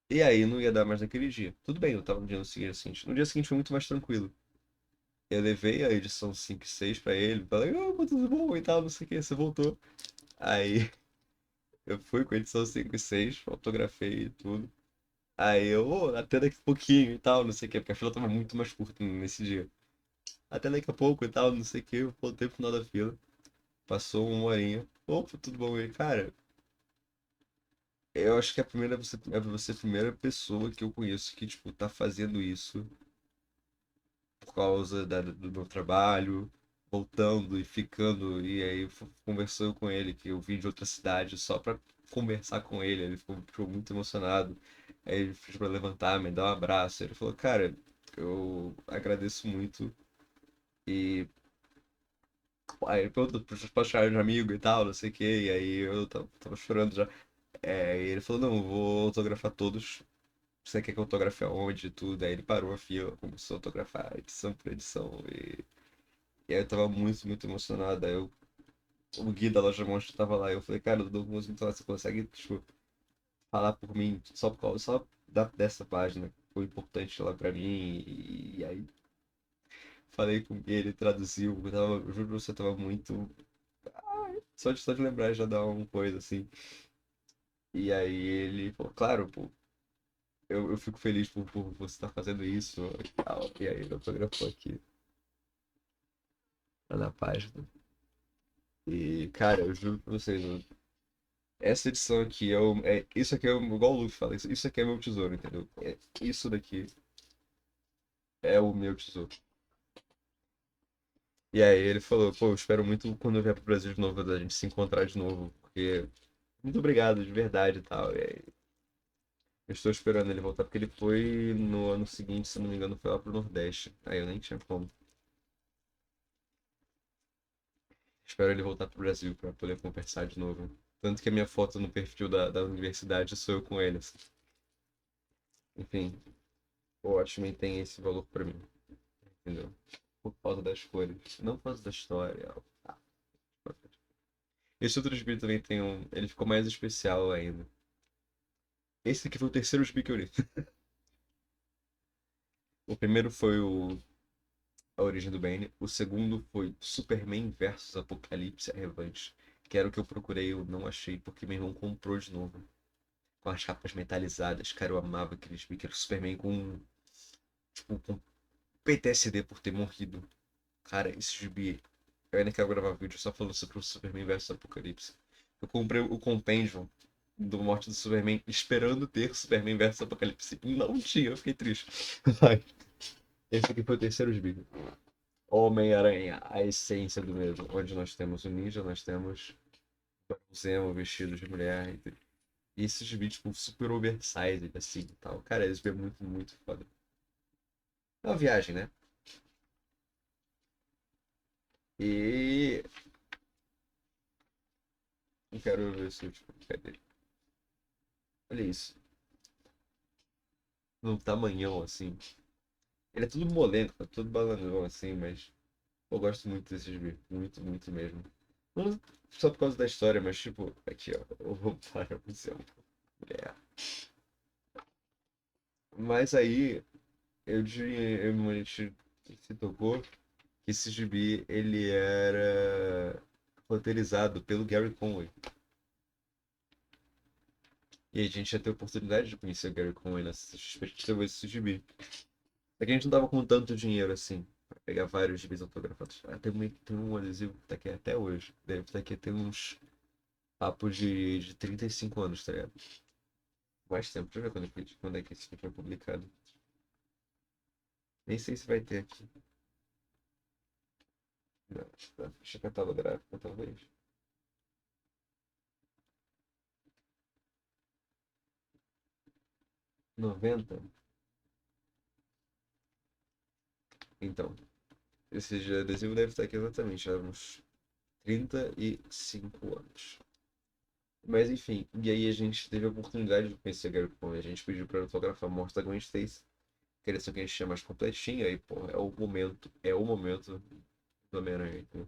E aí não ia dar mais naquele dia. Tudo bem, eu tava no dia seguinte, assim. No dia seguinte foi muito mais tranquilo. Eu levei a edição 5 e 6 pra ele, falei, pô, tudo bom e tal, não sei o que, você voltou. Aí eu fui com a edição 5 e 6, autografei e tudo. Aí eu, até daqui a pouquinho e tal, não sei o que, porque a fila tava muito mais curta nesse dia. Até daqui a pouco e tal, não sei o que, eu voltei pro final da fila. Passou uma horinha. Opa, tudo bom? E, cara, eu acho que é você a primeira pessoa que eu conheço que, tipo, tá fazendo isso por causa do meu trabalho, voltando e ficando. E aí conversou com ele, que eu vim de outra cidade só pra conversar com ele. Ele ficou muito emocionado. Aí ele pediu pra levantar, me dar um abraço. Ele falou, cara, eu agradeço muito. E aí ele perguntou pra chamar de amigo e tal, não sei o quê. E aí eu tava chorando já. E ele falou, não, eu vou autografar todos. Você quer que eu autografe aonde e tudo? Aí ele parou a fila, começou a autografar edição por edição. E aí eu tava muito, muito emocionado. Aí o Gui da loja Monstro tava lá. E eu falei, cara, eu dou muito lá, você consegue, tipo, falar por mim só por causa só dessa página que foi importante lá pra mim. E aí falei com ele, traduziu. Eu juro pra você, eu tava muito. Só de lembrar já dá uma coisa assim. E aí ele falou, claro, pô, eu fico feliz por você estar fazendo isso e tal. E aí ele autografou aqui na página. E, cara, eu juro pra vocês, essa edição aqui isso aqui igual o Luffy fala, isso aqui é meu tesouro, entendeu? Isso daqui é o meu tesouro. E aí ele falou, pô, eu espero muito quando eu vier pro Brasil de novo, da gente se encontrar de novo, porque muito obrigado de verdade e tal. E aí, eu estou esperando ele voltar, porque ele foi no ano seguinte, se não me engano, foi lá pro Nordeste. Aí eu nem tinha como. Espero ele voltar pro Brasil pra poder conversar de novo. Tanto que a minha foto no perfil da universidade sou eu com ele, assim. Enfim, o Watchmen tem esse valor pra mim, entendeu? Por causa das cores, não por causa da história. Ah, esse outro gibi também tem um. Ele ficou mais especial ainda. Esse aqui foi o terceiro gibi que eu li. O primeiro foi A Origem do Bane. O segundo foi Superman versus Apocalipse A Revanche. Que era o que eu procurei, eu não achei, porque meu irmão comprou de novo. Com as capas metalizadas. Cara, eu amava aquele gibi, que era o Superman com PTSD por ter morrido. Cara, esse gibi. Eu ainda quero gravar vídeo só falando sobre o Superman versus Apocalipse. Eu comprei o Compendium do Morte do Superman esperando ter Superman versus Apocalipse. Não tinha, eu fiquei triste. Mas esse aqui foi o terceiro vídeo. Homem-Aranha, a essência do mesmo. Onde nós temos o ninja, nós temos o Zemo vestido de mulher. E esses vídeos, tipo, super oversized, assim e tal. Cara, esse vídeo é muito, muito foda. É uma viagem, né? E. Eu quero ver se eu. Cadê? Olha isso. Num tamanhão assim. Ele é tudo molenco, é tudo balanão assim, mas eu gosto muito desses vídeos. Muito, muito mesmo. Não só por causa da história, mas tipo, aqui ó, eu vou para o museu. É. Mas aí, a gente se tocou que esse gibi, ele era roteirizado pelo Gary Conway. E a gente ia ter a oportunidade de conhecer o Gary Conway nessa perspectiva desse gibi. Só que a gente não tava com tanto dinheiro assim, pra pegar vários gibis autografados. Tem um adesivo que tá aqui até hoje. Deve estar aqui tem uns papos de 35 anos, tá ligado? Mais tempo. Deixa eu ver quando é que esse livro foi publicado. Nem sei se vai ter aqui. Não, tá. Ficha catalográfica, talvez. 90. Então, esse adesivo deve estar aqui exatamente há uns 35 anos. Mas enfim, e aí a gente teve a oportunidade de conhecer a Gary Coleman. A gente pediu pra autografar a morte da Gwen Stacy. Queria ser que a gente tinha mais completinho, aí, pô, é o momento do Homem-Aranha, entendeu?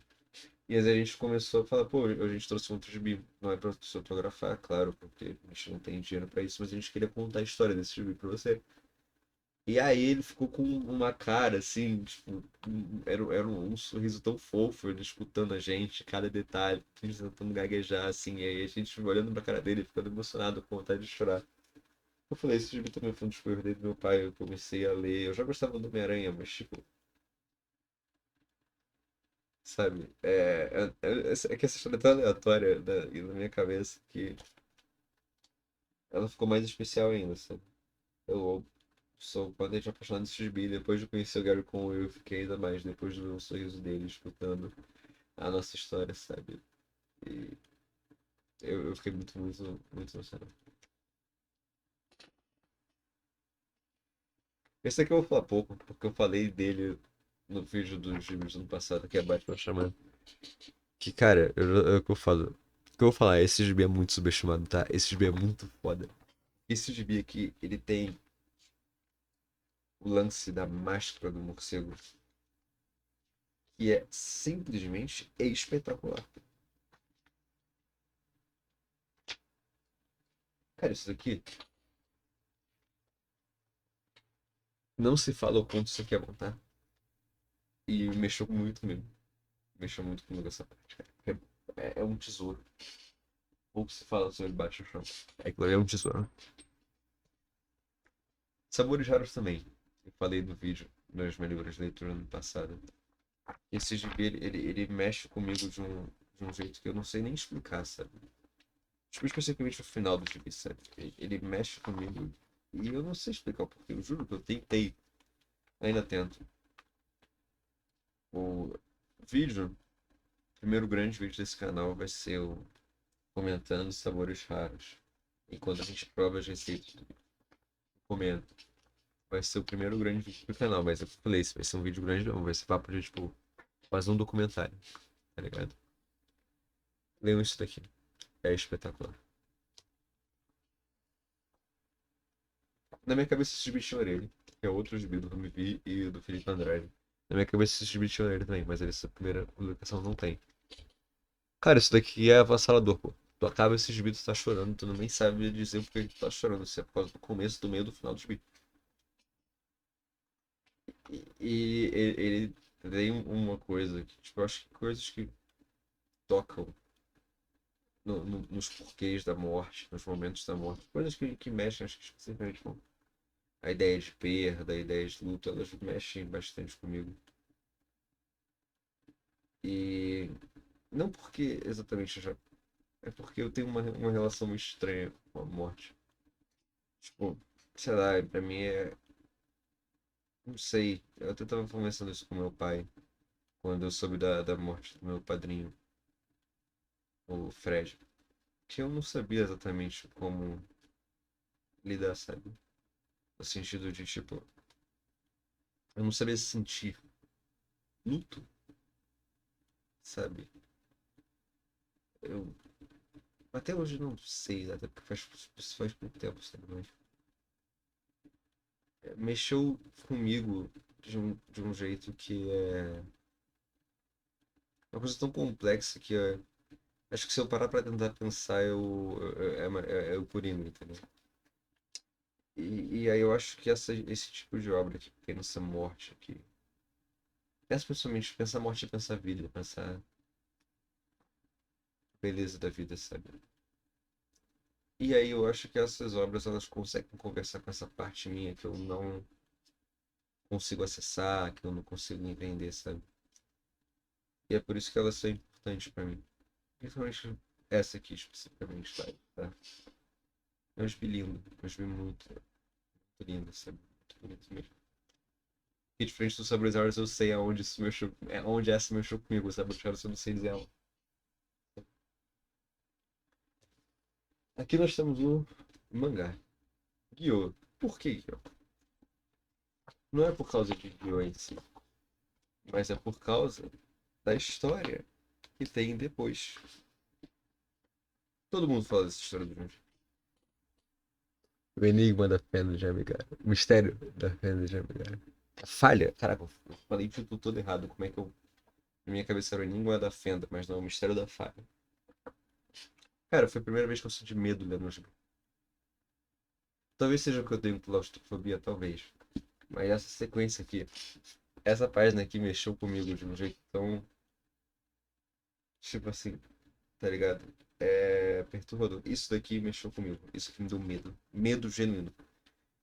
E aí a gente começou a falar, pô, a gente trouxe um outro gibi, não é pra se autografar, claro, porque a gente não tem dinheiro pra isso, mas a gente queria contar a história desse gibi pra você. E aí ele ficou com uma cara assim, tipo, era um sorriso tão fofo, ele escutando a gente, cada detalhe, a gente tentando gaguejar, assim, e aí a gente olhando pra cara dele, ficando emocionado, com vontade de chorar. Eu falei, esse gibi também foi um dos que eu herdei do meu pai, eu comecei a ler, eu já gostava do Homem-Aranha, mas tipo, sabe, é que essa história é tão aleatória e na minha cabeça que ela ficou mais especial ainda, sabe? Eu sou completamente apaixonado nesse gibi. Depois de conhecer o Gary Conway, eu fiquei ainda mais. Depois de ver o sorriso dele, escutando a nossa história, sabe? E eu fiquei muito emocionado. Esse aqui eu vou falar pouco, porque eu falei dele no vídeo dos gibis do ano passado, que é Batman Shaman. Que, cara, é o que eu falo. O que eu vou falar, esse gibi é muito subestimado, tá? Esse gibi é muito foda. Esse gibi aqui, ele tem o lance da máscara do morcego, que é simplesmente espetacular. Cara, isso daqui não se fala o quanto isso aqui é bom, tá? E mexeu muito comigo. Mexeu muito comigo essa parte, cara. É um tesouro. Pouco se fala sobre baixo chão. É que é um tesouro. Sabores raros também. Eu falei no vídeo, nas melhores de leitura no passado. Esse gibi, ele mexe comigo de um jeito que eu não sei nem explicar, sabe? Tipo, especificamente no final do gibi, sabe? Ele mexe comigo e eu não sei explicar o porquê. Eu juro que eu tentei. Ainda tento. O vídeo, o primeiro grande vídeo desse canal vai ser o comentando sabores raros. Enquanto a gente prova as receitas do comendo. Vai ser o primeiro grande vídeo do canal, mas eu falei, isso vai ser um vídeo grande não, vai ser papo de, tipo, quase um documentário, tá ligado? Leiam isso daqui, é espetacular. Na minha cabeça esse gibi tinha orelha, que é outro gibi do Rumi V e do Felipe Andrade. Na minha cabeça esse gibi tinha orelha também, mas essa primeira publicação não tem. Cara, isso daqui é avassalador, pô. Tu acaba esse gibi, tu tá chorando, tu nem sabe dizer por que tu tá chorando, se é por causa do começo, do meio, do final do gibi. E ele tem uma coisa que, tipo, eu acho que coisas que tocam nos porquês da morte, nos momentos da morte, coisas que mexem, acho que simplesmente com a ideia de perda, a ideia de luto, elas mexem bastante comigo. E não porque exatamente já. É porque eu tenho uma relação muito estranha com a morte. Tipo, sei lá, pra mim é. Não sei. Eu até tava conversando isso com meu pai quando eu soube da morte do meu padrinho, o Fred. Que eu não sabia exatamente como lidar, sabe? No sentido de, tipo, eu não sabia sentir luto, sabe? Eu até hoje não sei, até porque faz pouco tempo, sabe? Mas mexeu comigo de um jeito que é uma coisa tão complexa que é, acho que se eu parar pra tentar pensar, eu Coringa, entendeu? E aí eu acho que esse tipo de obra que tem essa morte aqui, pensa pessoalmente, pensar morte e pensar vida, pensar beleza da vida, sabe? E aí eu acho que essas obras elas conseguem conversar com essa parte minha que eu não consigo acessar, que eu não consigo entender, sabe? E é por isso que elas são importantes pra mim. Principalmente essa aqui especificamente, tá? É um gibi lindo, é um gibi muito lindo, sabe? Muito bonito mesmo. E diferente dos Sabores Hours, eu sei aonde isso mexeu, onde essa mexeu comigo, sabe? Eu não sei dizer ela. Aqui nós temos o mangá. Guiô. Por quê, Guiô? Não é por causa de Guiô em si, mas é por causa da história que tem depois. Todo mundo fala dessa história do Junji. O enigma da Fenda de Amigara. O mistério da Fenda de Amigara. A falha. Caraca, eu falei o título todo errado. Como é que eu. Na minha cabeça era o enigma da Fenda, mas não, o mistério da falha. Cara, foi a primeira vez que eu senti medo lendo os livros. Talvez seja porque eu tenho claustrofobia, talvez. Mas essa sequência aqui, essa página aqui mexeu comigo de um jeito tão. Tipo assim, tá ligado? É perturbador. Isso daqui mexeu comigo. Isso aqui me deu medo. Medo genuíno.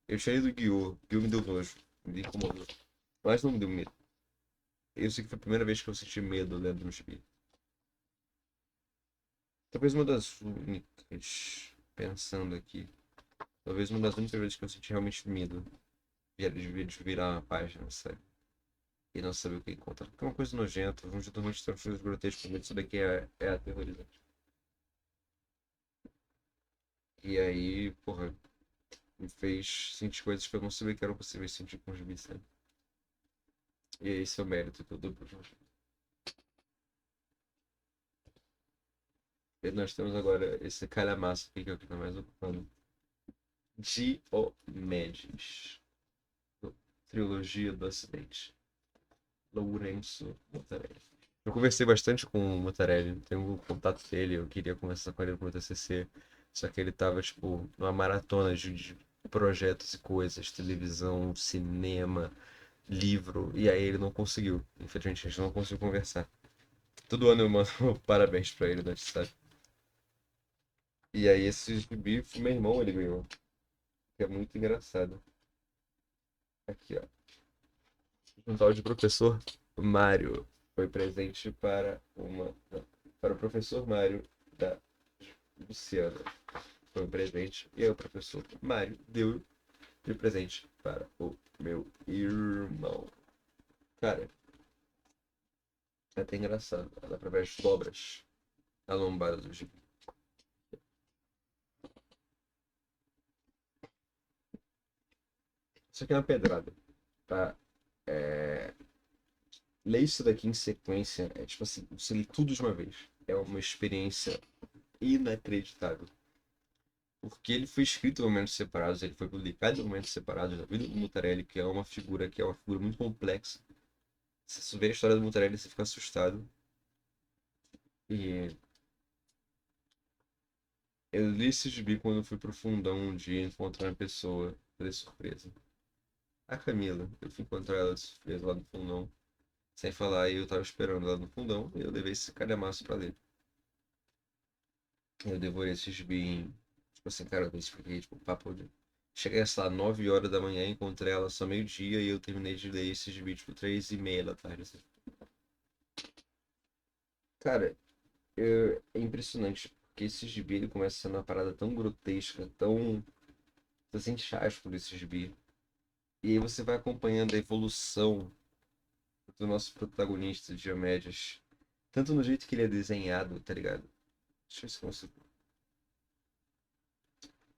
Eu tirei do Guiô. Guiô me deu nojo. Me incomodou. Mas não me deu medo. Isso aqui foi a primeira vez que eu senti medo lendo um gibi. Talvez uma das únicas. Pensando aqui. Talvez uma das únicas vezes que eu senti realmente medo. De virar uma página, sabe? E não saber o que encontrar. Porque é uma coisa nojenta. Vamos totalmente ter coisas grotescas. Mas isso daqui é aterrorizante. E aí, porra, me fez sentir coisas que eu não sabia que eram possíveis sentir com os gibis, sabe? E é esse é o mérito que eu dou pro João. E nós temos agora esse calhamaço aqui que é o que tá mais ocupando. Diomedes. Trilogia do Acidente. Lourenço Mutarelli. Eu conversei bastante com o Mutarelli, tenho o contato dele, eu queria conversar com ele pro meu TCC, só que ele tava, tipo, numa maratona de projetos e coisas, televisão, cinema, livro, e aí ele não conseguiu. Infelizmente, a gente não conseguiu conversar. Todo ano eu mando parabéns pra ele no WhatsApp. E aí esse gibi, meu irmão, ele ganhou, que é muito engraçado. Aqui, ó. Um tal de professor Mário foi presente para o professor Mário da Luciana. Foi um presente. E aí o professor Mário deu de presente para o meu irmão. Cara, é até engraçado. Dá pra ver as dobras na lombada do gibi. Isso aqui é uma pedrada, tá? É... Ler isso daqui em sequência é tipo assim, você lê tudo de uma vez. É uma experiência inacreditável. Porque ele foi escrito em momentos separados, ele foi publicado em momentos separados da vida do Mutarelli, que é uma figura muito complexa. Se você vê a história do Mutarelli, você fica assustado. E eu li esse gibi quando eu fui pro fundão um dia encontrar uma pessoa, de surpresa. A Camila, eu fui encontrar ela de surpresa lá no fundão, sem falar, e eu tava esperando ela no fundão, e eu levei esse calhamaço pra ler. Eu devorei esse gibi em, tipo assim, cara, eu expliquei, tipo, papo de... Cheguei, sei lá, 9 horas da manhã, encontrei ela só meio-dia, e eu terminei de ler esse gibi, tipo, 3h30 da tarde, assim. Cara, é impressionante, porque esse gibi, ele começa sendo uma parada tão grotesca, tão... Você sente asco desse gibi. E aí você vai acompanhando a evolução do nosso protagonista, Diomedes. Tanto no jeito que ele é desenhado, tá ligado? Deixa eu ver se eu consigo.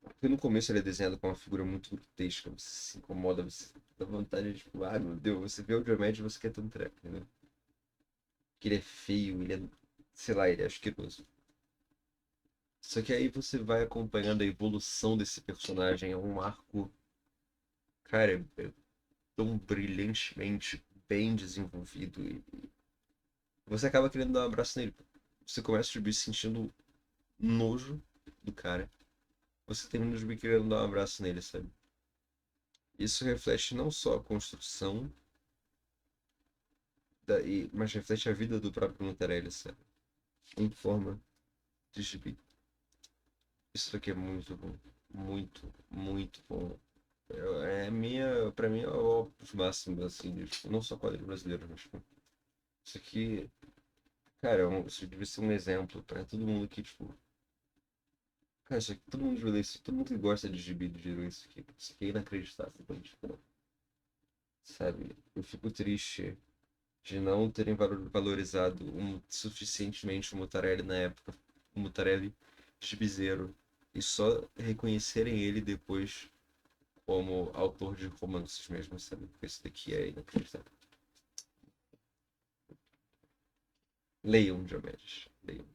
Porque no começo ele é desenhado com uma figura muito grotesca, você se incomoda, você dá vontade de, tipo, ah, meu Deus, você vê o Diomedes e você quer ter um treco, entendeu? Que ele é feio, ele é, sei lá, ele é asqueroso. Só que aí você vai acompanhando a evolução desse personagem, é um arco, cara, é tão brilhantemente bem desenvolvido e você acaba querendo dar um abraço nele. Você começa a subir sentindo nojo do cara. Você termina de querendo dar um abraço nele, sabe? Isso reflete não só a construção, mas reflete a vida do próprio Mutarelli, sabe? Em forma de gibi. Isso aqui é muito bom. Muito, muito bom. Pra mim, é o óbvio máximo, assim, tipo, não só quadrinho brasileiro, mas, tipo, isso aqui, cara, isso devia ser um exemplo pra todo mundo que, tipo, cara, isso aqui, todo mundo vê isso, todo mundo que gosta de gibi virou isso aqui é inacreditável, tipo, sabe? Eu fico triste de não terem valorizado suficientemente o Mutarelli na época, o Mutarelli gibizeiro, e só reconhecerem ele depois como autor de romances mesmo, sabe? Porque esse daqui é inacreditável. Leiam Diomedes. Leiam.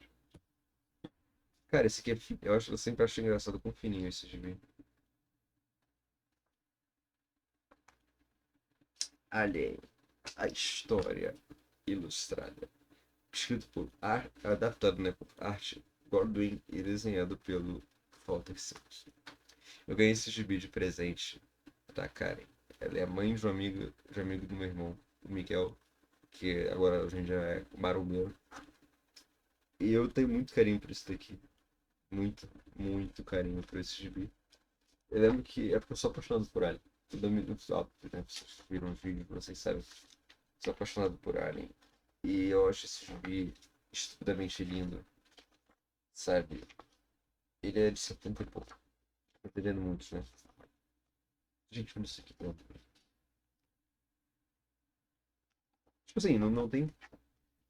Cara, esse aqui é. Eu sempre acho engraçado com fininho esse gibi. Alien, a história ilustrada. Escrito por adaptado, né, por Art Godwin e desenhado pelo Walter Simmons. Eu ganhei esse gibi de presente da Karen. Ela é a mãe de um amigo do meu irmão, o Miguel, que agora a gente já é marombeiro. E eu tenho muito carinho por isso daqui. Muito, muito carinho por esse gibi. Eu lembro que é porque eu sou apaixonado por Alien. Né, vocês viram os vídeos, vocês sabem. Sou apaixonado por Alien. E eu acho esse gibi estupidamente lindo, sabe? Ele é de 70 e pouco. Tô entendendo muito, né? Gente, olha isso aqui, pronto. Tipo assim, não tem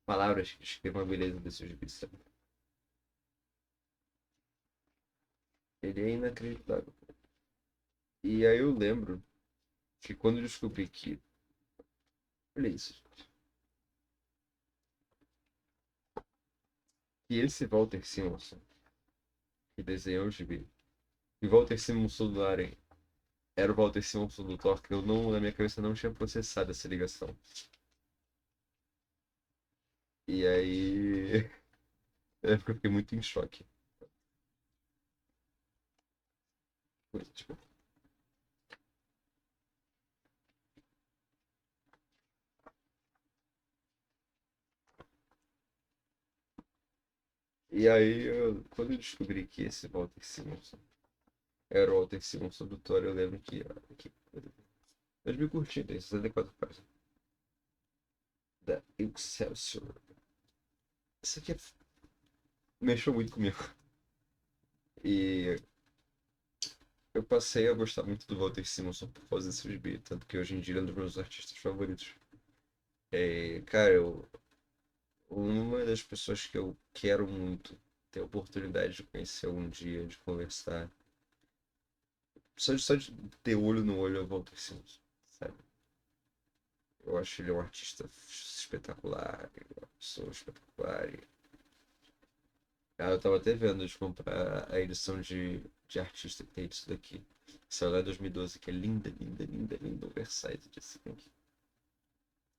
palavras que descrevam a beleza desse gibi, sabe? Ele é inacreditável. E aí eu lembro que quando eu descobri que. Olha isso. Que esse Walter Simonson, que desenhou o gibi, e Walter Simonson do Alien era o Walter Simonson do Thor, que eu não, na minha cabeça não tinha processado essa ligação. E aí. Eu fiquei muito em choque. Tipo, e aí, quando eu descobri que esse Walter Simonson era o Walter Simonson do Thor, eu lembro que eu me curti, tem 64 páginas. Da Excelsior. Isso aqui mexeu muito comigo. E eu passei a gostar muito do Walter Simonson por causa desse gibi, tanto que hoje em dia ele é um dos meus artistas favoritos. Cara, uma das pessoas que eu quero muito ter a oportunidade de conhecer algum dia, de conversar, só de ter olho no olho é o Walter Simonson, sabe? Eu acho ele um artista espetacular, uma pessoa espetacular. Eu tava até vendo de comprar a edição de artista que tem disso daqui. Saiu lá em 2012, que é linda, linda, linda, linda, oversize desse aqui.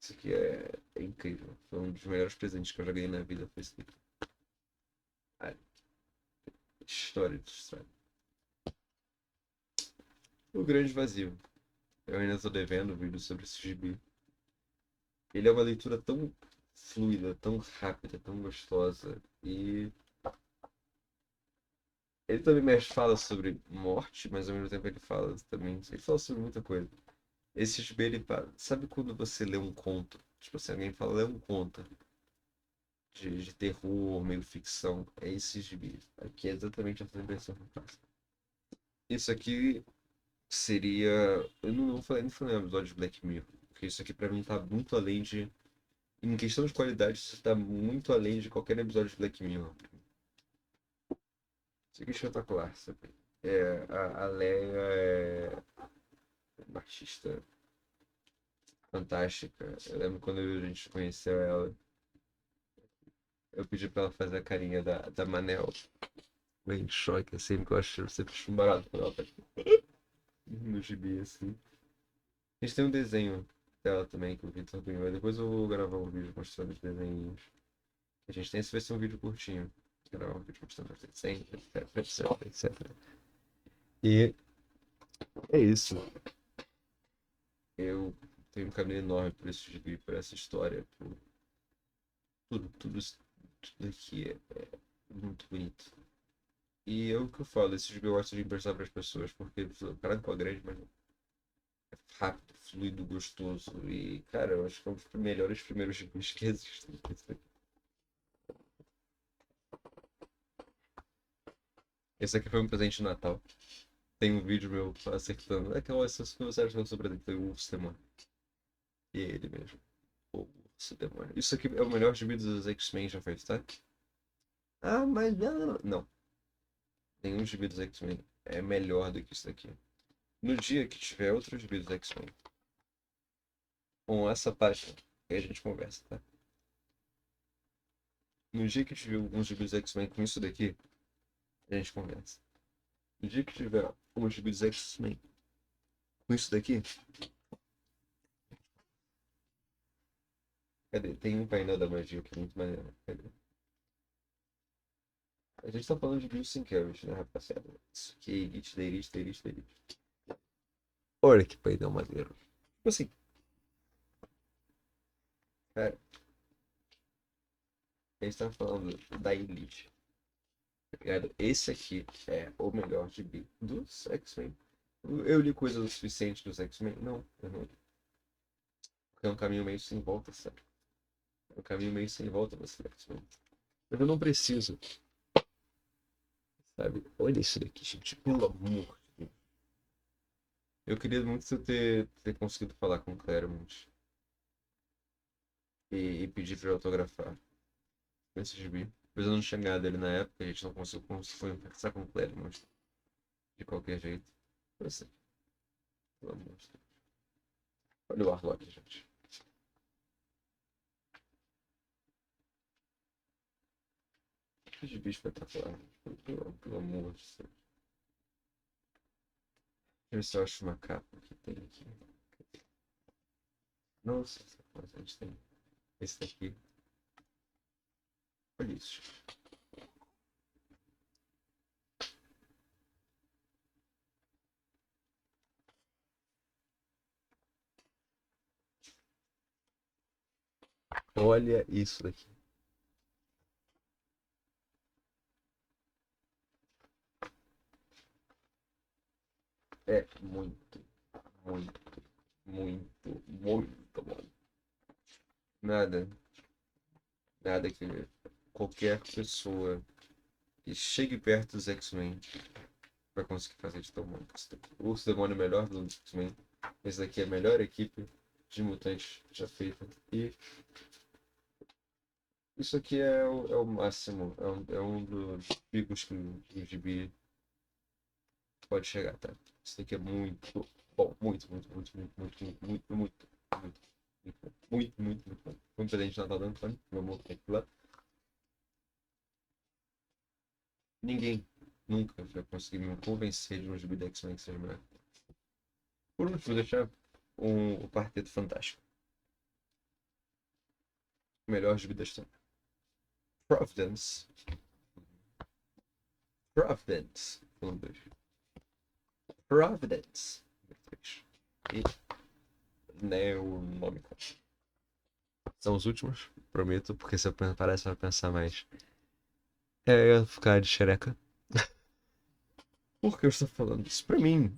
Isso aqui é incrível. Foi um dos melhores presentes que eu já ganhei na vida, foi isso daqui. Ah, história de história. O Grande Vazio. Eu ainda tô devendo um vídeo sobre esse gibi. Ele é uma leitura tão fluida, tão rápida, tão gostosa. E ele também mexe, fala sobre morte, mas ao mesmo tempo ele fala também. Ele fala sobre muita coisa. Esse gibi, ele sabe quando você lê um conto? Tipo assim, alguém fala, lê um conto de terror, meio ficção. É esse gibi. Aqui é exatamente essa impressão que eu faço. Isso aqui seria. Eu não falei, não falei no episódio de Black Mirror. Porque isso aqui pra mim tá muito além de. Em questão de qualidade, isso tá muito além de qualquer episódio de Black Mirror. Isso aqui é espetacular, sabe? A Leia é uma artista fantástica. Eu lembro quando a gente conheceu ela, eu pedi pra ela fazer a carinha da Manel. Bem em choque, assim, que eu acho sempre chumbarado quando ela tá no gibi, assim. A gente tem um desenho dela também, que o Victor ganhou. Depois eu vou gravar um vídeo mostrando os desenhos. A gente tem, esse vai ser um vídeo curtinho. Gravar um vídeo mostrando os desenhos, etc, etc. E é isso. Eu tenho um caminho enorme por esse gibi, por essa história, por tudo aqui é muito bonito. E é o que eu falo, esse gibi eu gosto de emprestar para as pessoas, porque o cara é grande, mas é rápido, fluido, gostoso. E, cara, eu acho que é um dos melhores primeiros gibis que existem. Esse aqui foi um presente de Natal. Tem um vídeo meu acertando. É que eu acerto que você acha sobre ele, foi o Urso Demônio. E é ele mesmo. O Urso Demônio. Isso aqui é o melhor gibi dos X-Men já feito, tá? Ah, mas não. Nenhum gibi dos X-Men é melhor do que isso daqui. No dia que tiver outros vídeos do X-Men com essa página, aí a gente conversa, tá? No dia que tiver alguns vídeos do X-Men com isso daqui, a gente conversa. No dia que tiver alguns vídeos do X-Men com isso daqui, cadê? Tem um painel da magia que é muito maneiro. Cadê? A gente tá falando de Bill Sienkiewicz, né, rapaziada? Isso aqui é Elite da Elite da Elite da Elite. Olha que painel maneiro. Tipo assim, cara, a gente tá falando da Elite, tá ligado? Esse aqui é o melhor gibi dos X-Men. Eu li coisa o suficiente dos X-Men? Não, eu não li. Porque é um caminho meio sem volta, sabe? É um caminho meio sem volta você X-Men. Mas eu não preciso, sabe? Olha isso daqui, gente. Pelo amor de Deus. Eu queria muito ter conseguido falar com o Claremont e pedir pra ele autografar esse gibi. Mas eu não tinha ganhado ele na época, a gente não conseguiu conversar com o Claremont de qualquer jeito. Eu sei, pelo amor de Deus. Olha o Warlock, gente. Que gibi espetacular. Pelo amor de Deus. Deixa eu ver se eu acho uma capa que tem aqui. Nossa, essa coisa, a gente tem esse daqui. Olha isso. Olha isso daqui. É muito, muito, muito bom. Nada, nada que qualquer pessoa que chegue perto dos X-Men vai conseguir fazer de tão bom que isso daqui. O Urso Demônio é o melhor do X-Men. Esse daqui é a melhor equipe de mutantes já feita. E isso aqui é o máximo. É um dos picos que o Gibi pode chegar, tá? Isso daqui é muito bom. Muito, muito, muito, muito, muito, muito, muito, muito, muito, muito, muito bom. Foi um presente de Natal do Antônio, meu amor, tem que lá. Ninguém nunca vai conseguir me convencer de um Gibi da X-Men que seja melhor. Por último, vou deixar o Quarteto Fantástico. O melhor Gibi da história. Providence. Providence. Um, dois. Providence. Três. E Neonômica. São os últimos, prometo, porque se eu parece para pensar mais. Eu ia ficar de xereca. Por que eu estou falando isso? Pra mim,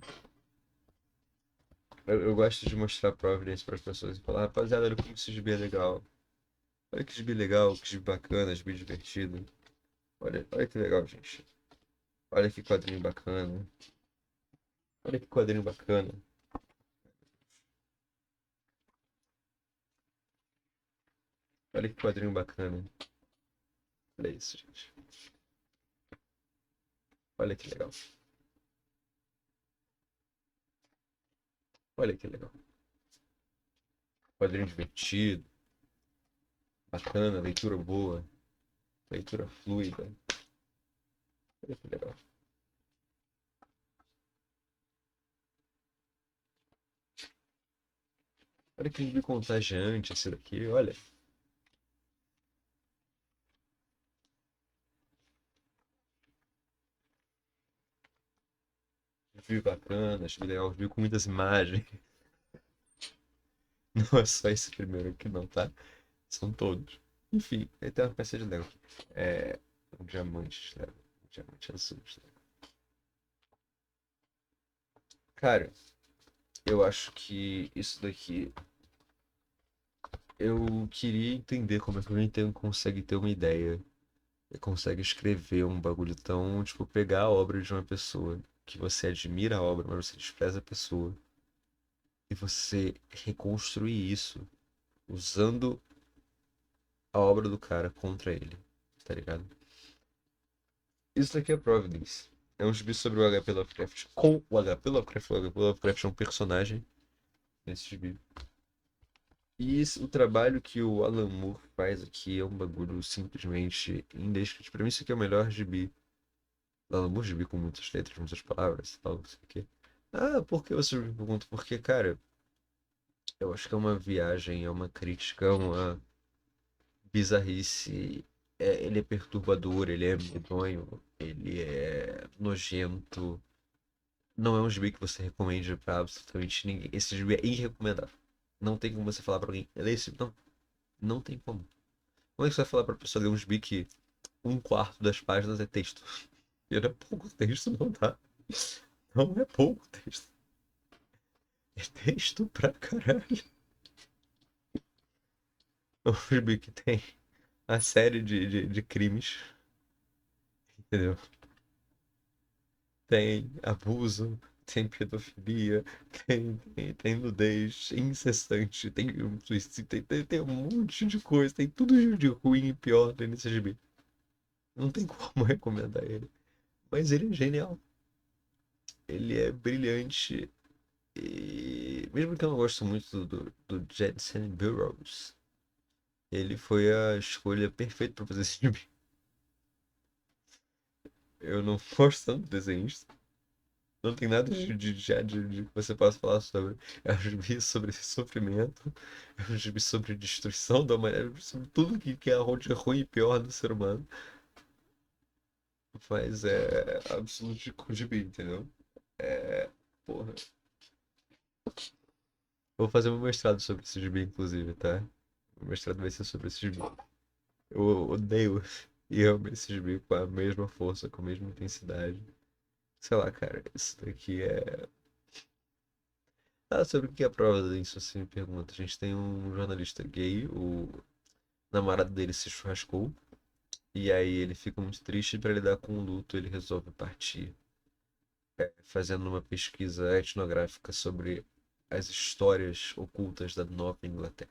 eu gosto de mostrar Providence para as pessoas e falar, rapaziada, olha como esse gibi é legal. Olha que gibi legal, que gibi bacana, gibi divertido. Olha que legal, gente. Olha que quadrinho bacana. Olha que quadrinho bacana. Olha que quadrinho bacana. Olha isso, gente. Olha que legal. Olha que legal. Quadrinho divertido, bacana, leitura boa, leitura fluida. Olha que legal. Olha que gibi contagiante esse daqui, olha. Gibi bacana, gibi legal, gibi com muitas imagens. Não é só esse primeiro aqui não, tá? São todos. Enfim, aí tem uma peça de Lego aqui. É um diamante de Lego. Um diamante azul de Lego. Cara, eu acho que isso daqui. Eu queria entender como é que alguém consegue ter uma ideia e consegue escrever um bagulho tão, tipo, pegar a obra de uma pessoa que você admira a obra, mas você despreza a pessoa e você reconstruir isso usando a obra do cara contra ele, tá ligado? Isso daqui é Providence. É um gibi sobre o HP Lovecraft com o HP Lovecraft. O HP Lovecraft é um personagem nesse gibi. E o trabalho que o Alan Moore faz aqui é um bagulho simplesmente indescritível. Pra mim, isso aqui é o melhor gibi. Alan Moore, gibi com muitas letras, muitas palavras e tal, não sei o quê. Ah, por que você me pergunta? Porque, cara, eu acho que é uma viagem, é uma crítica, é uma bizarrice. Ele é perturbador, ele é medonho, ele é nojento. Não é um gibi que você recomende pra absolutamente ninguém. Esse gibi é irrecomendável. Não tem como você falar pra alguém, lê esse. Não, não tem como. Como é que você vai falar pra pessoa ler um gibi que um quarto das páginas é texto? E não é pouco texto, não tá? Não é pouco texto. É texto pra caralho. É um gibi que tem a série de crimes, entendeu? Tem abuso, tem pedofilia, tem nudez incessante, tem um suicídio, tem um monte de coisa, tem tudo de ruim e pior nesse gibi. Não tem como recomendar ele. Mas ele é genial. Ele é brilhante. E mesmo que eu não gosto muito do Jensen Burroughs, ele foi a escolha perfeita para fazer esse gibi. Eu não gosto tanto do desenhista. Não tem nada de que você possa falar sobre. É um gibi sobre sofrimento, é um gibi sobre destruição da humanidade, sobre tudo que é de ruim e pior do ser humano. Mas é absoluto gibi, entendeu? É. Porra. Vou fazer meu mestrado sobre esse gibi, inclusive, tá? O mestrado vai ser sobre esse gibi. Eu odeio e amo esse gibi com a mesma força, com a mesma intensidade. Sei lá, cara, isso daqui é. Ah, sobre o que é a prova disso, você me pergunta. A gente tem um jornalista gay, o namorado dele se churrascou, e aí ele fica muito triste para lidar com o luto, ele resolve partir, fazendo uma pesquisa etnográfica sobre as histórias ocultas da Nova Inglaterra.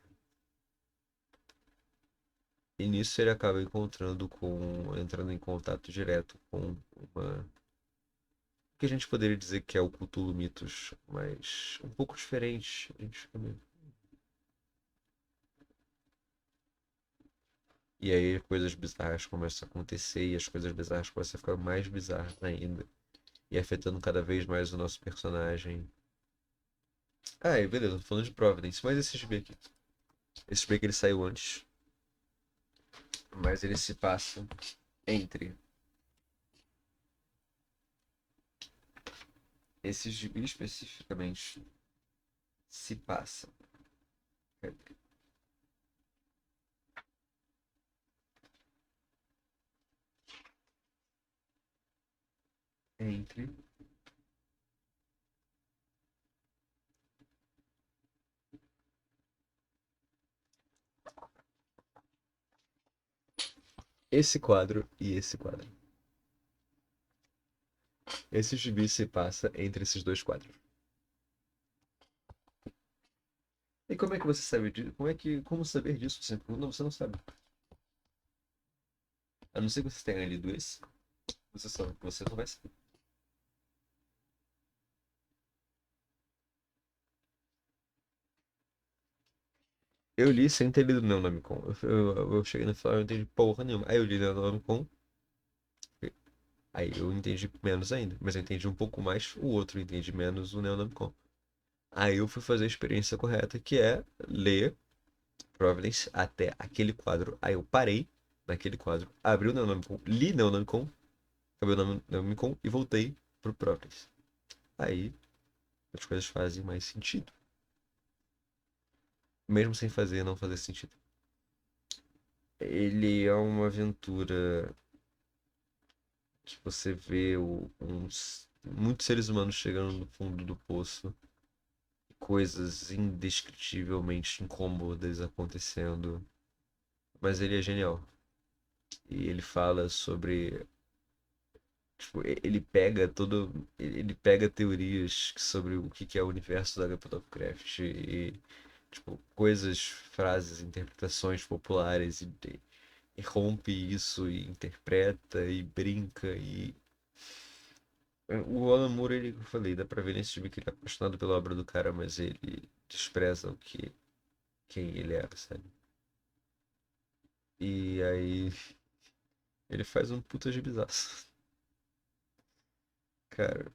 E nisso ele acaba entrando em contato direto com uma que a gente poderia dizer que é o Cthulhu Mitos, mas um pouco diferente. E aí coisas bizarras começam a acontecer e as coisas bizarras começam a ficar mais bizarras ainda. E afetando cada vez mais o nosso personagem. Ah, e beleza, tô falando de Providence, mas esse GB aqui. Esse GB que ele saiu antes, mas ele se passa entre. Esse GB especificamente se passa entre esse quadro e esse quadro. Esse gibi se passa entre esses dois quadros. E como é que você sabe disso? Como saber disso? Não, você não sabe. A não ser que você tenha lido esse, você não vai saber. Eu li sem ter lido Neonomicon. Eu cheguei no final e não entendi porra nenhuma. Aí eu li Neonomicon, aí eu entendi menos ainda. Mas eu entendi um pouco mais o outro, eu entendi menos o Neonomicon. Aí eu fui fazer a experiência correta, que é ler Providence até aquele quadro. Aí eu parei naquele quadro, abri o Neonomicon, li Neonomicon, acabei o Neonomicon e voltei pro Providence. Aí as coisas fazem mais sentido. Mesmo sem fazer, não fazer sentido. Ele é uma aventura que você vê muitos seres humanos chegando no fundo do poço, coisas indescritivelmente incômodas acontecendo, mas ele é genial. E ele fala sobre, tipo, ele pega teorias sobre o que é o universo da H.P. Lovecraft e tipo, coisas, frases, interpretações populares e rompe isso e interpreta e brinca e O Alan Moore, ele, que eu falei, dá pra ver nesse filme que ele é apaixonado pela obra do cara, mas ele despreza quem ele era, sabe? E aí ele faz um puta gibizaço. Cara,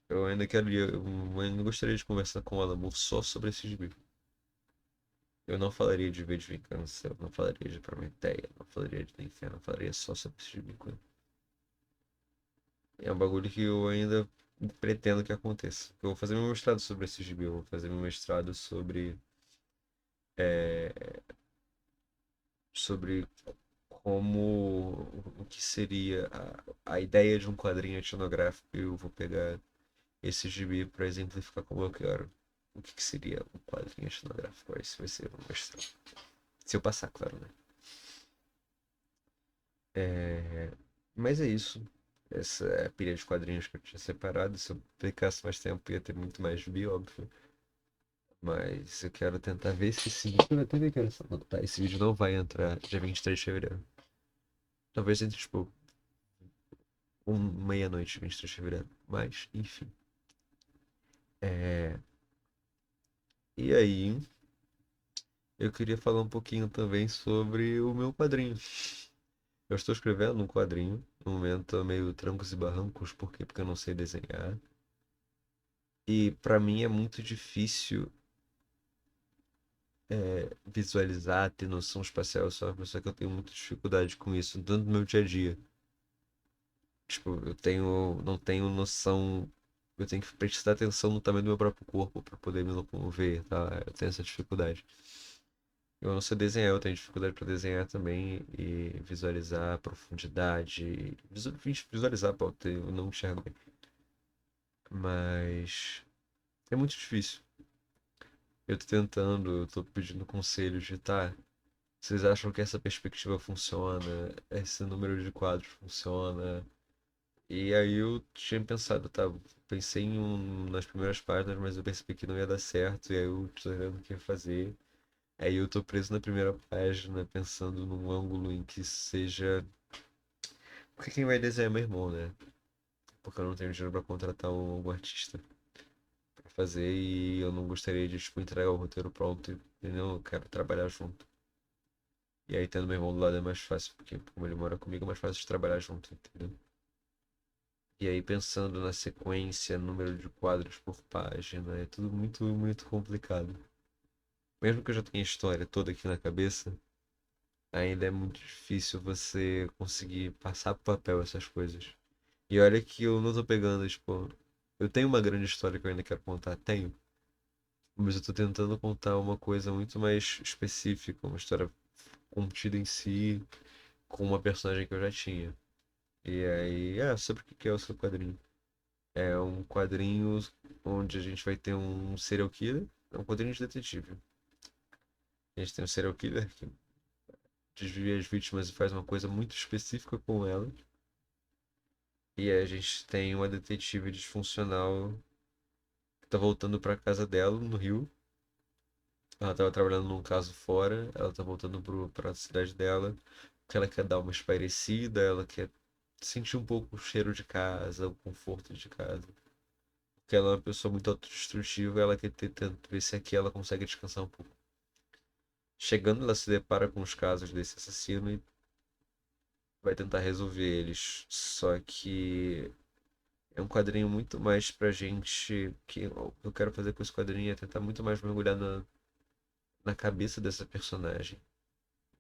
eu ainda quero, eu ainda gostaria de conversar com o Alan Moore só sobre esse gibi. Eu não falaria de V de Vingança, eu não falaria de Prometeia, eu não falaria de Inferno, eu falaria só sobre esse gibi com ele. É um bagulho que eu ainda pretendo que aconteça. Eu vou fazer meu mestrado sobre esse gibi, eu vou fazer meu mestrado sobre como o que seria a ideia de um quadrinho etnográfico. Eu vou pegar esse gibi para exemplificar como eu quero. O que seria um quadrinho etnográfico? Esse vai ser o mestrado. Se eu passar, claro, né? É, mas é isso. Essa é a pilha de quadrinhos que eu tinha separado. Se eu aplicasse mais tempo, ia ter muito mais bi, óbvio. Mas eu quero tentar ver se esse vídeo. Eu até quero só anotar. Esse vídeo não vai entrar dia 23 de fevereiro. Talvez entre, tipo, meia-noite, 23 de fevereiro. Mas, enfim. É... E aí, eu queria falar um pouquinho também sobre o meu quadrinho. Eu estou escrevendo um quadrinho. No momento, meio trancos e barrancos. Por quê? Porque eu não sei desenhar. E pra mim é muito difícil visualizar, ter noção espacial. Eu sou uma pessoa que eu tenho muita dificuldade com isso, tanto no meu dia a dia. Tipo, não tenho noção. Eu tenho que prestar atenção no tamanho do meu próprio corpo para poder me locomover, tá? Eu tenho essa dificuldade. Eu não sei desenhar, eu tenho dificuldade para desenhar também e visualizar a profundidade. Visualizar, pô, eu não enxergo bem. Mas é muito difícil. Eu tô tentando, eu tô pedindo conselhos de, tá, vocês acham que essa perspectiva funciona? Esse número de quadros funciona? E aí eu tinha pensado, tá, pensei nas primeiras páginas, mas eu percebi que não ia dar certo, e aí eu tô vendo o que fazer. Aí eu tô preso na primeira página, pensando num ângulo em que seja. Porque quem vai desenhar é meu irmão, né? Porque eu não tenho dinheiro pra contratar um artista pra fazer e eu não gostaria de, tipo, entregar o roteiro pronto, entendeu? Eu quero trabalhar junto. E aí tendo meu irmão do lado é mais fácil, porque como ele mora comigo, é mais fácil de trabalhar junto, entendeu? E aí pensando na sequência, número de quadros por página, é tudo muito, muito complicado. Mesmo que eu já tenha a história toda aqui na cabeça, ainda é muito difícil você conseguir passar pro papel essas coisas. E olha que eu não tô pegando, tipo, eu tenho uma grande história que eu ainda quero contar, tenho, mas eu tô tentando contar uma coisa muito mais específica, uma história contida em si, com uma personagem que eu já tinha. E aí, sobre o que que é o seu quadrinho? É um quadrinho onde a gente vai ter um serial killer. É um quadrinho de detetive. A gente tem um serial killer que desvia as vítimas e faz uma coisa muito específica com elas. E aí a gente tem uma detetive disfuncional que tá voltando pra casa dela, no Rio. Ela tava trabalhando num caso fora, ela tá voltando pra cidade dela, porque ela quer dar uma espairecida, ela quer sentir um pouco o cheiro de casa, o conforto de casa. Porque ela é uma pessoa muito autodestrutiva, ela quer tenta ver se aqui ela consegue descansar um pouco. Chegando, ela se depara com os casos desse assassino e vai tentar resolver eles. Só que é um quadrinho muito mais pra gente. Que o que eu quero fazer com esse quadrinho é tentar muito mais mergulhar na cabeça dessa personagem.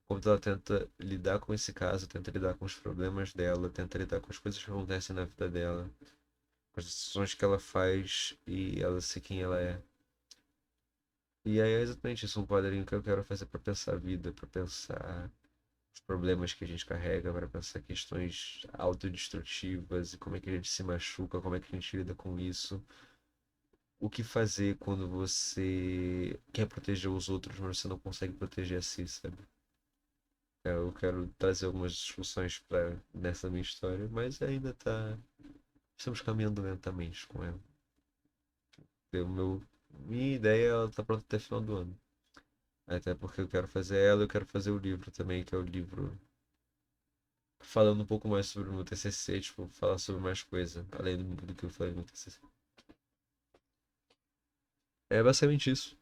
Como ela tenta lidar com esse caso, tenta lidar com os problemas dela, tenta lidar com as coisas que acontecem na vida dela, com as decisões que ela faz e ela ser quem ela é. E aí é exatamente isso, um quadrinho que eu quero fazer pra pensar a vida, pra pensar os problemas que a gente carrega, para pensar questões autodestrutivas e como é que a gente se machuca, como é que a gente lida com isso. O que fazer quando você quer proteger os outros, mas você não consegue proteger a si, sabe? Eu quero trazer algumas discussões para nessa minha história, mas ainda tá. Estamos caminhando lentamente com ela. Minha ideia ela tá pronta até final do ano. Até porque eu quero fazer ela, eu quero fazer o livro também, que é o livro falando um pouco mais sobre o meu TCC, tipo, falar sobre mais coisa, além do que eu falei no TCC. É basicamente isso.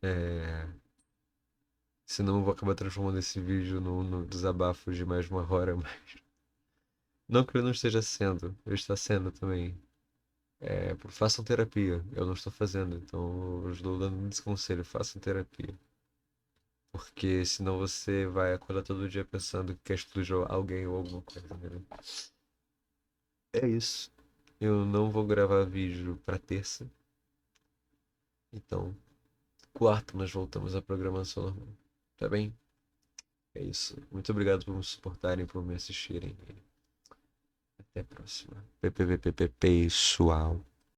É... Senão eu vou acabar transformando esse vídeo no desabafo de mais 1 hora, mas... Não que ele não esteja sendo, ele está sendo também. Façam terapia, eu não estou fazendo, então eu estou dando esse conselho, façam terapia. Porque senão você vai acordar todo dia pensando que quer explodir alguém ou alguma coisa, entendeu? É isso. Eu não vou gravar vídeo pra terça. Então, quarta nós voltamos à programação normal. Tá bem? É isso. Muito obrigado por me suportarem, por me assistirem. Até a próxima. PPPPP, pessoal.